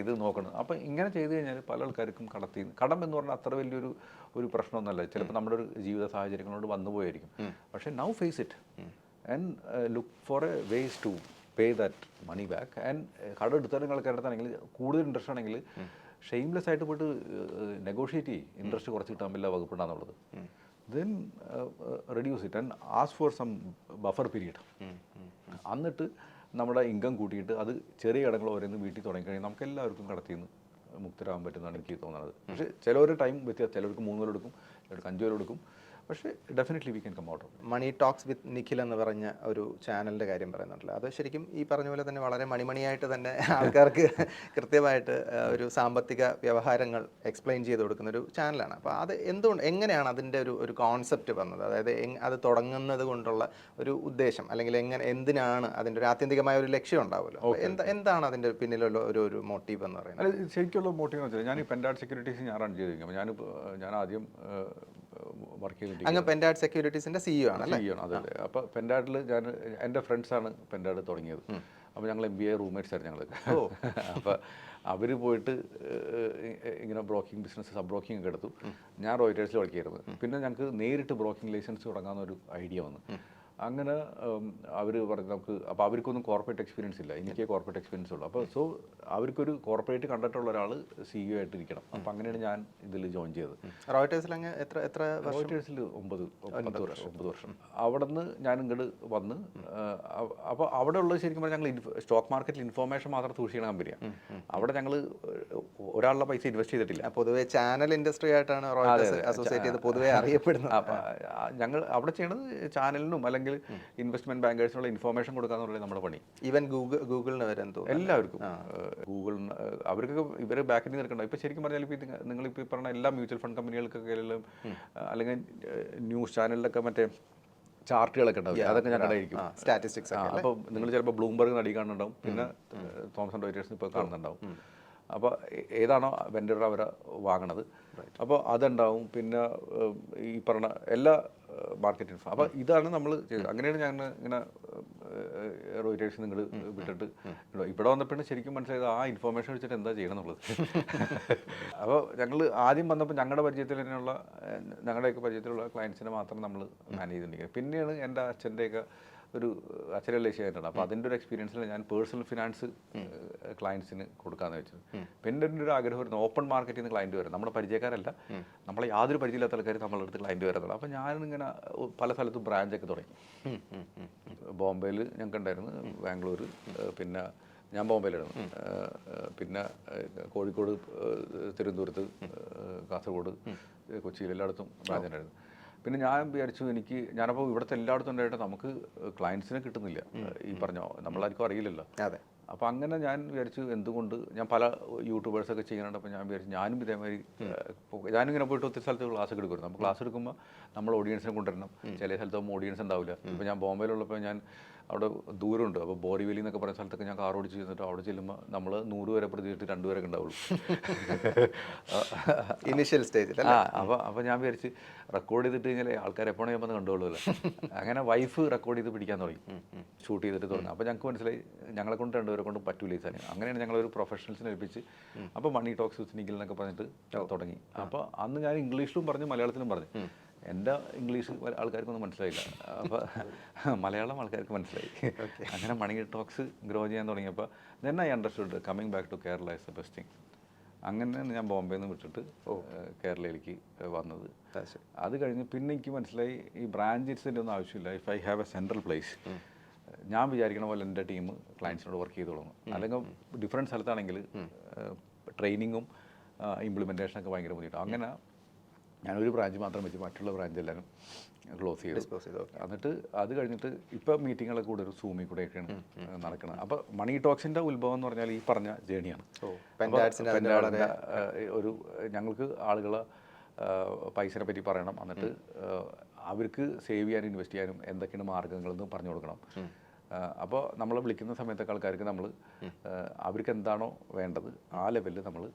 ഇത് നോക്കണം. അപ്പോൾ ഇങ്ങനെ ചെയ്തു കഴിഞ്ഞാൽ പല ആൾക്കാർക്കും കടം എന്ന് പറഞ്ഞാൽ അത്ര വലിയൊരു പ്രശ്നമൊന്നുമല്ല. ചിലപ്പോൾ നമ്മുടെ ഒരു ജീവിത സാഹചര്യങ്ങളോട് വന്നു പോയായിരിക്കും. പക്ഷേ now face it and look for a ways to pay that money back. And കട എടുത്താൽ നിങ്ങൾക്ക് അടുത്താണെങ്കിൽ കൂടുതൽ ഇൻട്രസ്റ്റ് ആണെങ്കിൽ ഷെയിംലെസ് ആയിട്ട് പോയിട്ട് നെഗോഷിയേറ്റ് ചെയ്യും, ഇൻട്രസ്റ്റ് കുറച്ച് കിട്ടാൻ പറ്റില്ല വകുപ്പുണ്ടാന്നുള്ളത്. Then reduce it and ask for some buffer period. എന്നിട്ട് നമ്മുടെ ഇൻകം കൂട്ടിയിട്ട് അത് ചെറിയ കടങ്ങൾ ഓരോന്ന് വീട്ടിൽ തുടങ്ങിക്കഴിഞ്ഞാൽ നമുക്ക് എല്ലാവർക്കും കടത്തിൽ നിന്ന് മുക്തരാകാൻ പറ്റുന്നതാണ് എനിക്ക് തോന്നുന്നത്. പക്ഷേ ചിലവരുടെ ടൈം വ്യത്യാസം, ചിലർക്ക് 3 കൊല്ലം എടുക്കും, ചിലർക്ക് 5 കൊല്ലം എടുക്കും. പക്ഷേ definitely we can come out of. Money talks with Nikhil എന്ന് പറഞ്ഞ ഒരു ചാനലിൻ്റെ കാര്യം പറയുന്നുണ്ടല്ലോ, അത് ശരിക്കും ഈ പറഞ്ഞ പോലെ തന്നെ വളരെ മണിമണിയായിട്ട് തന്നെ ആൾക്കാർക്ക് കൃത്യമായിട്ട് ഒരു സാമ്പത്തിക വ്യവഹാരങ്ങൾ എക്സ്പ്ലെയിൻ ചെയ്ത് കൊടുക്കുന്ന ഒരു ചാനലാണ്. അപ്പോൾ അത് എങ്ങനെയാണ് അതിൻ്റെ ഒരു കോൺസെപ്റ്റ് വന്നത്? അതായത് അത് തുടങ്ങുന്നത് കൊണ്ടുള്ള ഒരു ഉദ്ദേശം, അല്ലെങ്കിൽ എന്തിനാണ് അതിൻ്റെ ഒരു ആത്യന്തികമായ ഒരു ലക്ഷ്യം ഉണ്ടാവുമല്ലോ, എന്താണ് അതിൻ്റെ പിന്നിലുള്ള ഒരു മോട്ടീവ് എന്ന് പറയുന്നത്? ശരിക്കുള്ള മോട്ടീവ് എന്ന് വെച്ചാൽ ഞാൻ ഈ പെൻഡാഡ് സെക്യൂരിറ്റീസ് ഞാൻ റൺ ചെയ്തിരിക്കും. ഞാൻ ആദ്യം വർക്ക് ചെയ്തിട്ട് അങ്ങ് പെൻഡാഡ് സെക്യൂരിറ്റീസിൻ്റെ CEO ആണ്. CEO ആണ്, അതെ. അപ്പോൾ പെൻഡാഡിൽ എൻ്റെ ഫ്രണ്ട്സാണ് പെൻഡാഡ് തുടങ്ങിയത്. അപ്പോൾ ഞങ്ങൾ MBA റൂംമേറ്റ്സ് ആയിരുന്നു ഞങ്ങൾ. അപ്പോൾ അവർ പോയിട്ട് ഇങ്ങനെ ബ്രോക്കിംഗ് ബിസിനസ്, സബ് ബ്രോക്കിംഗ് ഒക്കെ എടുത്തു. ഞാൻ റോയിറ്റേഴ്സിൽ വർക്ക് ചെയ്തിരുന്നത്. പിന്നെ ഞങ്ങൾക്ക് നേരിട്ട് ബ്രോക്കിംഗ് ലൈസൻസ് തുടങ്ങാമെന്നൊരു ഐഡിയ വന്നു. അങ്ങനെ അവർ പറഞ്ഞു നമുക്ക്, അപ്പോൾ അവർക്കൊന്നും കോർപ്പറേറ്റ് എക്സ്പീരിയൻസ് ഇല്ല, എനിക്കേ കോർപ്പറേറ്റ് എക്സ്പീരിയൻസ് ഉള്ളൂ. അപ്പോൾ അവർക്കൊരു കോർപ്പറേറ്റ് കണ്ടിട്ടുള്ള ഒരാൾ CEO ആയിട്ടിരിക്കണം. അപ്പോൾ അങ്ങനെയാണ് ഞാൻ ഇതിൽ ജോയിൻ ചെയ്തത്. റോയിറ്റേഴ്സിൽ അങ്ങ് എത്ര റോയിറ്റേഴ്സിൽ 9 വർഷം. അവിടെ നിന്ന് ഞാൻ ഇങ്ങോട്ട് വന്ന്, അപ്പോൾ അവിടെ ഉള്ളത് ശരിക്കും പറഞ്ഞാൽ ഞങ്ങൾ സ്റ്റോക്ക് മാർക്കറ്റിൽ ഇൻഫോർമേഷൻ മാത്രം സൂക്ഷിക്കുന്ന കമ്പനിയാണ്. അവിടെ ഞങ്ങൾ ഒരാളുടെ പൈസ ഇൻവെസ്റ്റ് ചെയ്തിട്ടില്ല. പൊതുവെ ചാനൽ ഇൻഡസ്ട്രി ആയിട്ടാണ് റോയിറ്റേഴ്സ് അസോസിയേറ്റ് ചെയ്ത് പൊതുവെ അറിയപ്പെടുന്നത്. അപ്പോൾ ഞങ്ങൾ അവിടെ ചെയ്യണത് ചാനലിനും അല്ലെങ്കിൽ ഇൻവെസ്റ്റ്മെന്റ് ബാങ്കേഴ്സിനുള്ള ഇൻഫോർമേഷൻ കൊടുക്കാന്നുള്ളത് നമ്മുടെ പണി. ഈവൻ ഗൂഗിളിന് വരെ എല്ലാവർക്കും ഗൂഗിളിന് അവർക്കൊക്കെ ഇവരെ ബാക്കിൽ നിൽക്കണ്ട. ഇപ്പൊ ശരിക്കും പറഞ്ഞാൽ ഇപ്പൊ നിങ്ങളിപ്പോൾ ഈ പറഞ്ഞ എല്ലാ മ്യൂച്വൽ ഫണ്ട് കമ്പനികൾക്കൊക്കെ അല്ലെങ്കിൽ ന്യൂസ് ചാനലിലൊക്കെ മറ്റേ ചാർട്ടുകളൊക്കെ ഉണ്ടാവും, അതൊക്കെ ഞങ്ങളുടെ ആയിരിക്കും, സ്റ്റാറ്റിസ്റ്റിക്സ്. അപ്പോൾ നിങ്ങൾ ചിലപ്പോൾ ബ്ലൂംബർഗ് അടി കാണുന്നുണ്ടാവും, പിന്നെ തോമസൺ റോയിറ്റേഴ്സിന് ഇപ്പോൾ കാണുന്നുണ്ടാവും. അപ്പോൾ ഏതാണോ വെൻഡർ അവരെ വാങ്ങണത്, അപ്പോൾ അതുണ്ടാവും. പിന്നെ ഈ പറഞ്ഞ എല്ലാ മാർക്കറ്റ് ഇൻഫോ. അപ്പോൾ ഇതാണ് നമ്മൾ ചെയ്തത്. അങ്ങനെയാണ് ഞാൻ ഇങ്ങനെ റോയിറ്റേഴ്സ് നിങ്ങൾ വിട്ടിട്ട് ഇവിടെ വന്നപ്പോഴാണ് ശരിക്കും മനസ്സിലായത് ആ ഇൻഫോർമേഷൻ വെച്ചിട്ട് എന്താ ചെയ്യണം എന്നുള്ളത്. അപ്പോൾ ഞങ്ങൾ ആദ്യം വന്നപ്പോൾ ഞങ്ങളുടെയൊക്കെ പരിചയത്തിലുള്ള ക്ലയൻസിനെ മാത്രം നമ്മൾ മാനേജ് ചെയ്തിട്ടുണ്ടെങ്കിൽ, പിന്നെയാണ് എൻ്റെ അച്ഛൻ്റെയൊക്കെ ഒരു അച്ഛനല്ലേ ചെയ്യാനാണ്. അപ്പോൾ അതിൻ്റെ ഒരു എക്സ്പീരിയൻസിൽ ഞാൻ പേഴ്സണൽ ഫിനാൻസ് ക്ലയൻസിന് കൊടുക്കാമെന്ന് വെച്ചത്. പിന്നെ എൻ്റെ ഒരു ആഗ്രഹം വരുന്നത് ഓപ്പൺ മാർക്കറ്റിൽ നിന്ന് ക്ലയൻറ്റ് വരും, നമ്മുടെ പരിചയക്കാരല്ല, നമ്മളെ യാതൊരു പരിചയമില്ലാത്ത ആൾക്കാർ നമ്മളെ അടുത്ത് ക്ലയൻറ്റ് വരുന്നത്. അപ്പോൾ ഞാനിങ്ങനെ പല സ്ഥലത്തും ബ്രാഞ്ചൊക്കെ തുടങ്ങി. ബോംബെയിൽ ഞങ്ങൾക്ക് ഉണ്ടായിരുന്നു, ബാംഗ്ലൂർ, പിന്നെ ഞാൻ ബോംബെയിലായിരുന്നു, പിന്നെ കോഴിക്കോട്, തിരുവനന്തപുരത്ത്, കാസർഗോഡ്, കൊച്ചിയിൽ എല്ലായിടത്തും ബ്രാഞ്ച് ഉണ്ടായിരുന്നു. പിന്നെ ഞാൻ വിചാരിച്ചു ഞാനപ്പോൾ ഇവിടുത്തെ എല്ലായിടത്തും ഉണ്ടായിട്ട് നമുക്ക് ക്ലയൻസിനെ കിട്ടുന്നില്ല, ഈ പറഞ്ഞ നമ്മളാർക്കും അറിയില്ലല്ലോ. അതെ. അപ്പോൾ അങ്ങനെ ഞാൻ വിചാരിച്ചു എന്തുകൊണ്ട് ഞാൻ പല യൂട്യൂബേഴ്സൊക്കെ ചെയ്യാനുണ്ട്. അപ്പോൾ ഞാൻ വിചാരിച്ചു ഞാനും ഇതേമാതിരി ഞാനിങ്ങനെ പോയിട്ട് ഒത്തിരി സ്ഥലത്ത് ക്ലാസ് എടുക്കുമായിരുന്നു. അപ്പോൾ ക്ലാസ് എടുക്കുമ്പോൾ നമ്മൾ ഓഡിയൻസിനെ കൊണ്ടുവരണം. ചില സ്ഥലത്ത് ഓഡിയൻസ് ഉണ്ടാവില്ല. ഇപ്പോൾ ഞാൻ ബോംബെയിലുള്ളപ്പോൾ ഞാൻ അവിടെ ദൂരമുണ്ട്. അപ്പോൾ ബോറിവെലി എന്നൊക്കെ പറയുന്ന സ്ഥലത്തൊക്കെ ഞാൻ കാർ ഓടിച്ച് ചെന്നിട്ട് അവിടെ ചെല്ലുമ്പോൾ നമ്മൾ 100 പേരെ പ്രതീക്ഷിച്ചിട്ട് 2 പേരൊക്കെ ഉണ്ടാവുള്ളൂ ഇനിഷ്യൽ സ്റ്റേജിൽ. അപ്പോൾ ഞാൻ വിചാരിച്ച് റെക്കോർഡ് ചെയ്തിട്ട് കഴിഞ്ഞാൽ ആൾക്കാർ എപ്പോഴും ഞാൻ വന്ന് കണ്ടുകൊള്ളുമല്ലോ. അങ്ങനെ വൈഫ് റെക്കോർഡ് ചെയ്ത് പിടിക്കാൻ തുടങ്ങി, ഷൂട്ട് ചെയ്തിട്ട് തുടങ്ങി. അപ്പോൾ ഞങ്ങൾക്ക് മനസ്സിലായി ഞങ്ങളെ കൊണ്ട് 2 പേരെ കൊണ്ട് പറ്റൂല ഈ സാധനം. അങ്ങനെയാണ് ഞങ്ങളൊരു പ്രൊഫഷണൽസിനെ ഏൽപ്പിച്ച് അപ്പോൾ മണി ടോക്സ് വിത്ത് നിഖിൽ എന്നൊക്കെ പറഞ്ഞിട്ട് തുടങ്ങി. അപ്പോൾ അന്ന് ഞാൻ ഇംഗ്ലീഷിലും പറഞ്ഞു, മലയാളത്തിലും പറഞ്ഞു. എൻ്റെ ഇംഗ്ലീഷ് ആൾക്കാർക്കൊന്നും മനസ്സിലായില്ല, അപ്പോൾ മലയാളം ആൾക്കാർക്ക് മനസ്സിലായി. അങ്ങനെ മണി ടോക്സ് ഗ്രോ ചെയ്യാൻ തുടങ്ങിയപ്പോൾ then I understood coming back to Kerala is the best thing. അങ്ങനെയാണ് ഞാൻ ബോംബെയിൽ നിന്ന് വിട്ടിട്ട് കേരളയിലേക്ക് വന്നത്. അത് കഴിഞ്ഞ് പിന്നെ എനിക്ക് മനസ്സിലായി ഈ ബ്രാഞ്ചസിൻ്റെ ഒന്നും ആവശ്യമില്ല. If I have A central place ഞാൻ വിചാരിക്കണ പോലെ എൻ്റെ ടീം ക്ലയൻസിനോട് വർക്ക് ചെയ്ത് തുടങ്ങും. അല്ലെങ്കിൽ ഡിഫറെൻറ്റ് സ്ഥലത്താണെങ്കിൽ ട്രെയിനിങ്ങും ഇംപ്ലിമെൻറ്റേഷനൊക്കെ ഭയങ്കര ബുദ്ധിമുട്ടാണ്. അങ്ങനെ ഞാനൊരു ബ്രാഞ്ച് മാത്രം വെച്ച് മറ്റുള്ള ബ്രാഞ്ചെല്ലാം ക്ലോസ് ചെയ്തു. എന്നിട്ട് അത് കഴിഞ്ഞിട്ട് ഇപ്പോൾ മീറ്റിങ്ങുകളൊക്കെ കൂടുതൽ സൂമിൽ കൂടെയൊക്കെയാണ് നടക്കുന്നത്. അപ്പോൾ മണി ടോക്സിൻ്റെ ഉത്ഭവം എന്ന് പറഞ്ഞാൽ ഈ പറഞ്ഞ ജേണിയാണ്. ഒരു ഞങ്ങൾക്ക് ആളുകൾ പൈസനെ പറ്റി പറയണം, എന്നിട്ട് അവർക്ക് സേവ് ചെയ്യാനും ഇൻവെസ്റ്റ് ചെയ്യാനും എന്തൊക്കെയാണ് മാർഗ്ഗങ്ങളെന്ന് പറഞ്ഞു കൊടുക്കണം. അപ്പോൾ നമ്മൾ വിളിക്കുന്ന സമയത്തൊക്കെ ആൾക്കാർക്ക് നമ്മൾ അവർക്ക് എന്താണോ വേണ്ടത് ആ ലെവലിൽ നമ്മൾ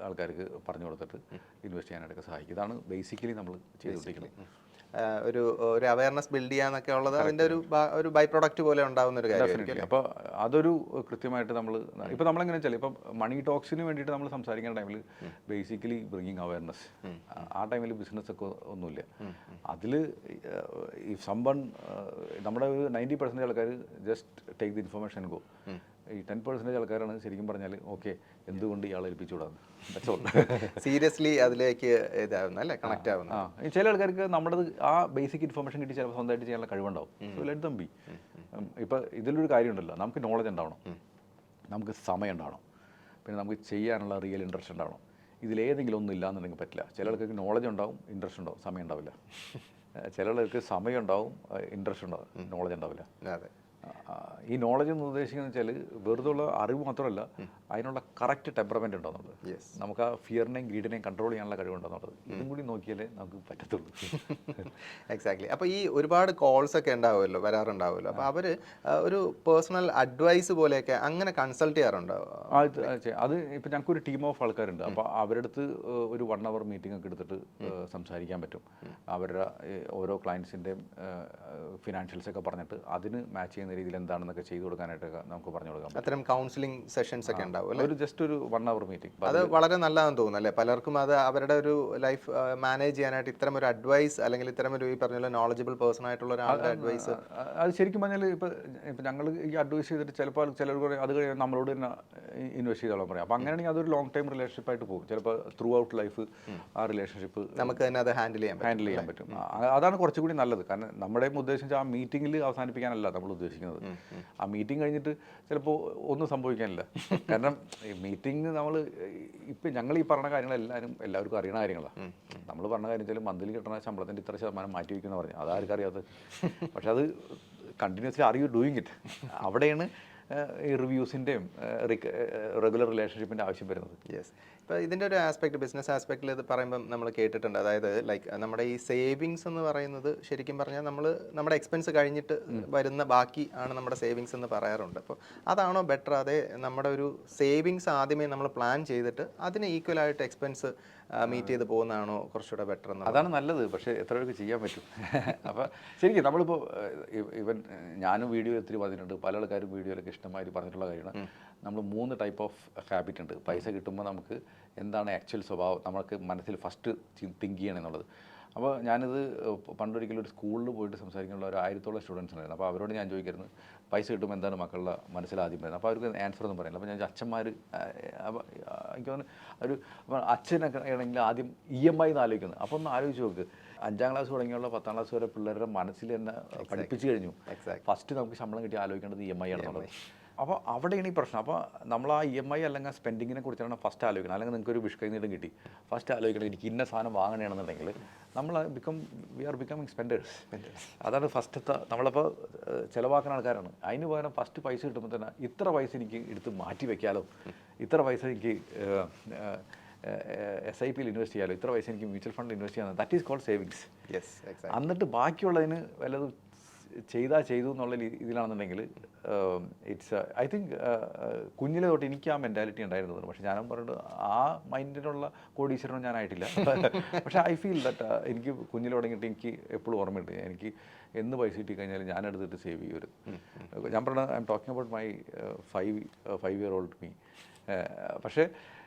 ആൾക്കാർക്ക് പറഞ്ഞു കൊടുത്തിട്ട് ഇൻവെസ്റ്റ് ചെയ്യാനായിട്ടൊക്കെ സഹായിക്കും. ഇതാണ് ബേസിക്കലി നമ്മൾ ചെയ്തുകൊണ്ടിരിക്കുന്നത്. ഒരു അവയർനെസ് ബിൽഡ് ചെയ്യാന്നൊക്കെ ഉള്ളത് അതിൻ്റെ ഒരു ബൈ പ്രൊഡക്റ്റ് പോലെ ഉണ്ടാകുന്ന ഒരു കാര്യം. അപ്പോൾ അതൊരു കൃത്യമായിട്ട് നമ്മൾ ഇപ്പോൾ നമ്മളെങ്ങനെ വെച്ചാൽ ഇപ്പം മണി ടോക്സിന് വേണ്ടിയിട്ട് നമ്മൾ സംസാരിക്കുന്ന ടൈമിൽ ബേസിക്കലി ബ്രിങ്ങിങ് അവയർനെസ്. ആ ടൈമിൽ ബിസിനസ് ഒക്കെ ഒന്നുമില്ല. അതിൽ ഈ സംവൺ നമ്മുടെ ഒരു 90% ആൾക്കാർ just take the information go. ഈ 10% ആൾക്കാരാണ് ശരിക്കും പറഞ്ഞാൽ ഓക്കെ എന്തുകൊണ്ട് ഇയാളെ ഏൽപ്പിച്ചുകൂടാന്ന്. സീരിയസ്ലി അതിലേക്ക് ഇതാവുന്ന അല്ലേ, കണക്ട് ആവുന്ന. ചില ആൾക്കാർക്ക് നമ്മുടെ ആ ബേസിക് ഇൻഫർമേഷൻ കിട്ടി ചിലപ്പോൾ സ്വന്തമായിട്ട് ചെയ്യാനുള്ള കഴിവുണ്ടാവും. So let them be. ഇപ്പം ഇതിലൊരു കാര്യമുണ്ടല്ലോ, നമുക്ക് നോളജ് ഉണ്ടാവണം, നമുക്ക് സമയം ഉണ്ടാവണം, പിന്നെ നമുക്ക് ചെയ്യാനുള്ള റിയൽ ഇൻട്രസ്റ്റ് ഉണ്ടാവണം. ഇതിലേതെങ്കിലും ഒന്നും ഇല്ലാന്നുണ്ടെങ്കിൽ പറ്റില്ല. ചില ആൾക്കാർക്ക് നോളജ് ഉണ്ടാവും, ഇൻട്രസ്റ്റ് ഉണ്ടാവും, സമയം ഉണ്ടാവില്ല. ചില ആൾക്ക് സമയം ഉണ്ടാവും, ഇൻട്രസ്റ്റ് ഉണ്ടാവും, നോളജ് ഉണ്ടാവില്ല. അതെ. ഈ നോളജ് എന്ന് ഉദ്ദേശിക്കുന്നത് വെച്ചാൽ വെറുതെ ഉള്ള അറിവ് മാത്രമല്ല, അതിനുള്ള കറക്റ്റ് ടെമ്പറമെൻ്റ് ഉണ്ടോന്നുള്ളത്. നമുക്ക് ആ ഫിയറിനെയും ഗ്രീഡിനെയും കൺട്രോൾ ചെയ്യാനുള്ള കഴിവുണ്ടെന്നുള്ളത് ഇതും കൂടി നോക്കിയാലേ നമുക്ക് പറ്റത്തുള്ളൂ. എക്സാക്ട്ലി. അപ്പോൾ ഈ ഒരുപാട് കോൾസ് ഒക്കെ ഉണ്ടാവുമല്ലോ, വരാറുണ്ടാവുമല്ലോ. അപ്പോൾ അവർ ഒരു പേഴ്സണൽ അഡ്വൈസ് പോലെയൊക്കെ അങ്ങനെ കൺസൾട്ട് ചെയ്യാറുണ്ടോ? അത് ഇപ്പം ഞങ്ങൾക്കൊരു ടീം ഓഫ് ആൾക്കാരുണ്ട്. അപ്പോൾ അവരുടെ അടുത്ത് ഒരു 1 hour മീറ്റിംഗ് ഒക്കെ എടുത്തിട്ട് സംസാരിക്കാൻ പറ്റും. അവരുടെ ഓരോ ക്ലയൻസിൻ്റെയും ഫിനാൻഷ്യൽസ് ഒക്കെ പറഞ്ഞിട്ട് അതിന് മാച്ച് ചെയ്യുന്ന രീതിയിൽ എന്താണെന്നൊക്കെ ചെയ്തു കൊടുക്കാനായിട്ടൊക്കെ നമുക്ക് പറഞ്ഞു കൊടുക്കാം. അത്തരം കൗൺസിലിംഗ് സെഷൻസ് ഒക്കെ ഉണ്ടാവും. ഒരു ജസ്റ്റ് ഒരു 1 hour മീറ്റിംഗ്. അത് വളരെ നല്ലതാണെന്ന് തോന്നുന്നു അല്ലേ? പലർക്കും അത് അവരുടെ ഒരു ലൈഫ് മാനേജ് ചെയ്യാനായിട്ട് ഇത്തരം ഒരു അഡ്വൈസ് അല്ലെങ്കിൽ ഇത്തരം ഒരു ഈ പറഞ്ഞ നോളജബിൾ പേഴ്സൺ ആയിട്ടുള്ള ഒരാളുടെ അഡ്വൈസ്. അത് ശരിക്കും പറഞ്ഞാൽ ഇപ്പം ഞങ്ങൾ ഈ അഡ്വൈസ് ചെയ്തിട്ട് ചിലപ്പോൾ ചിലർ പറയും അത് കഴിഞ്ഞാൽ നമ്മളോട് തന്നെ ഇൻവെസ്റ്റ് ചെയ്തോളാം പറയാം. അപ്പോൾ അങ്ങനെയാണെങ്കിൽ അതൊരു ലോങ് ടൈം റിലേഷൻഷിപ്പ് ആയിട്ട് പോകും. ചിലപ്പോൾ ത്രൂ ഔട്ട് ലൈഫ് ആ റിലേഷൻഷിപ്പ് നമുക്ക് തന്നെ അത് ഹാൻഡിൽ ചെയ്യാൻ പറ്റും. അതാണ് കുറച്ചുകൂടി നല്ലത്. കാരണം നമ്മുടെ ഉദ്ദേശിച്ച ആ മീറ്റിംഗിൽ അവസാനിപ്പിക്കാനല്ല നമ്മൾ ഉദ്ദേശിക്കുന്നത്. ആ മീറ്റിംഗ് കഴിഞ്ഞിട്ട് ചിലപ്പോൾ ഒന്നും സംഭവിക്കാനില്ല. കാരണം ഈ മീറ്റിംഗ് നമ്മൾ ഇപ്പം ഞങ്ങൾ ഈ പറഞ്ഞ കാര്യങ്ങൾ എല്ലാവർക്കും അറിയണ കാര്യങ്ങളാണ്. നമ്മൾ പറഞ്ഞ കാര്യം വെച്ചാൽ മന്ത്ലി കിട്ടുന്ന ശമ്പളത്തിൻ്റെ ഇത്ര ശതമാനം മാറ്റി വയ്ക്കുമെന്ന് പറഞ്ഞു. അതാർക്കും അറിയാത്തത്. പക്ഷെ അത് continuously are you doing it? അവിടെയാണ് ഈ റിവ്യൂസിൻ്റെയും റെഗുലർ റിലേഷൻഷിപ്പിൻ്റെ ആവശ്യം വരുന്നത്. യെസ്. ഇപ്പോൾ ഇതിൻ്റെ ഒരു ആസ്പെക്ട്, ബിസിനസ് ആസ്പെക്റ്റിൽ ഇത് പറയുമ്പം നമ്മൾ കേട്ടിട്ടുണ്ട്. അതായത് ലൈക്ക് നമ്മുടെ ഈ സേവിങ്സ് എന്ന് പറയുന്നത് ശരിക്കും പറഞ്ഞാൽ നമ്മൾ നമ്മുടെ എക്സ്പെൻസ് കഴിഞ്ഞിട്ട് വരുന്ന ബാക്കി ആണ് നമ്മുടെ സേവിങ്സ് എന്ന് പറയാറുണ്ട്. അപ്പോൾ അതാണോ ബെറ്റർ? അതേ നമ്മുടെ ഒരു സേവിങ്സ് ആദ്യമേ നമ്മൾ പ്ലാൻ ചെയ്തിട്ട് അതിന് ഈക്വലായിട്ട് എക്സ്പെൻസ് മീറ്റ് ചെയ്ത് പോകുന്നതാണോ കുറച്ചുകൂടെ ബെറ്റർ എന്ന്? അതാണ് നല്ലത്. പക്ഷേ എത്ര പേർക്ക് ചെയ്യാൻ പറ്റും? അപ്പോൾ ശരിക്കും നമ്മളിപ്പോൾ ഇവൻ ഞാനും വീഡിയോ ഒത്തിരി പറഞ്ഞിട്ടുണ്ട്, പല ആൾക്കാരും വീഡിയോയിലൊക്കെ ഇഷ്ടമായി പറഞ്ഞിട്ടുള്ള കാര്യമാണ്. നമ്മൾ 3 ടൈപ്പ് ഓഫ് ഹാബിറ്റ് ഉണ്ട്. പൈസ കിട്ടുമ്പോൾ നമുക്ക് എന്താണ് ആക്ച്വൽ സ്വഭാവം നമുക്ക് മനസ്സിൽ ഫസ്റ്റ് തിങ്ക് ചെയ്യണം എന്നുള്ളത്. അപ്പോൾ ഞാനിത് പണ്ടൊരിക്കലും ഒരു സ്കൂളിൽ പോയിട്ട് സംസാരിക്കാനുള്ള ഒരു 1000-ഓളം സ്റ്റുഡൻസ് ഉണ്ടായിരുന്നു. അപ്പോൾ അവരോട് ഞാൻ ചോദിക്കായിരുന്നു പൈസ കിട്ടുമ്പോൾ എന്താണ് മക്കളുടെ മനസ്സിൽ ആദ്യം പറയുന്നത്. അപ്പോൾ അവർക്ക് ആൻസർ ഒന്നും പറയില്ല. അപ്പോൾ ഞാൻ അച്ഛന്മാർ അപ്പോൾ എനിക്ക് തോന്നുന്നു ഒരു അച്ഛനൊക്കെ ആണെങ്കിൽ ആദ്യം EMI എന്ന് ആലോചിക്കുന്നത്. അപ്പോൾ ഒന്ന് ആലോചിച്ച് നോക്ക്, 5ാം ക്ലാസ് തുടങ്ങിയുള്ള 10ാം ക്ലാസ് വരെ പിള്ളേരുടെ മനസ്സിൽ തന്നെ പഠിപ്പിച്ച് കഴിഞ്ഞു. ഫസ്റ്റ് നമുക്ക് ശമ്പളം കിട്ടി ആലോചിക്കേണ്ടത് EMI ആണെന്നുള്ളത്. അപ്പോൾ അവിടെയാണ് ഈ പ്രശ്നം. അപ്പോൾ നമ്മൾ ആ EMI അല്ലെങ്കിൽ സ്പെൻഡിങ്ങിനെ കുറിച്ചാണ് ഫസ്റ്റ് ആലോചിക്കണം. അല്ലെങ്കിൽ നിങ്ങൾക്കൊരു വിഷ്കൈനീടം കിട്ടി ഫസ്റ്റ് ആലോചിക്കണം എനിക്ക് ഇന്ന സാധനം വാങ്ങണമെന്നുണ്ടെങ്കിൽ നമ്മൾ വി ആർ ബിക്കമിങ് സ്പെൻഡേഴ്സ്. അതാണ് ഫസ്റ്റത്തെ നമ്മളപ്പോൾ ചിലവാക്കുന്ന ആൾക്കാരാണ്. അതിന് പകരം ഫസ്റ്റ് പൈസ കിട്ടുമ്പോൾ തന്നെ ഇത്ര പൈസ എനിക്ക് എടുത്ത് മാറ്റി വെക്കാലോ, ഇത്ര പൈസ എനിക്ക് SIP ഇൻവെസ്റ്റ് ചെയ്യാലോ, ഇത്ര പൈസ എനിക്ക് മ്യൂച്വൽ ഫണ്ട് ഇൻവെസ്റ്റ് ചെയ്യാൻ, ദാറ്റ് ഈസ് കോൾഡ് സേവിങ്സ്. എന്നിട്ട് ബാക്കിയുള്ളതിന് വല്ലതും ചെയ്തു എന്നുള്ള ഇതിലാണെന്നുണ്ടെങ്കിൽ ഇറ്റ്സ് ഐ തിങ്ക് കുഞ്ഞിലെ തൊട്ട് എനിക്ക് ആ മെൻറ്റാലിറ്റി ഉണ്ടായിരുന്നത്. പക്ഷേ ഞാനും പറഞ്ഞിട്ട് ആ മൈൻഡിനുള്ള കോടീശ്വരനും ഞാനായിട്ടില്ല. പക്ഷേ ഐ ഫീൽ ദറ്റ് എനിക്ക് കുഞ്ഞിൽ തുടങ്ങിയിട്ട് എനിക്ക് എപ്പോഴും ഓർമ്മയുണ്ട്, എനിക്ക് എന്ന് പൈസ കിട്ടി കഴിഞ്ഞാൽ ഞാൻ എടുത്തിട്ട് സേവ് ചെയ്യും. ഞാൻ പറഞ്ഞത് I am talking about my 5-year-old me. പക്ഷേ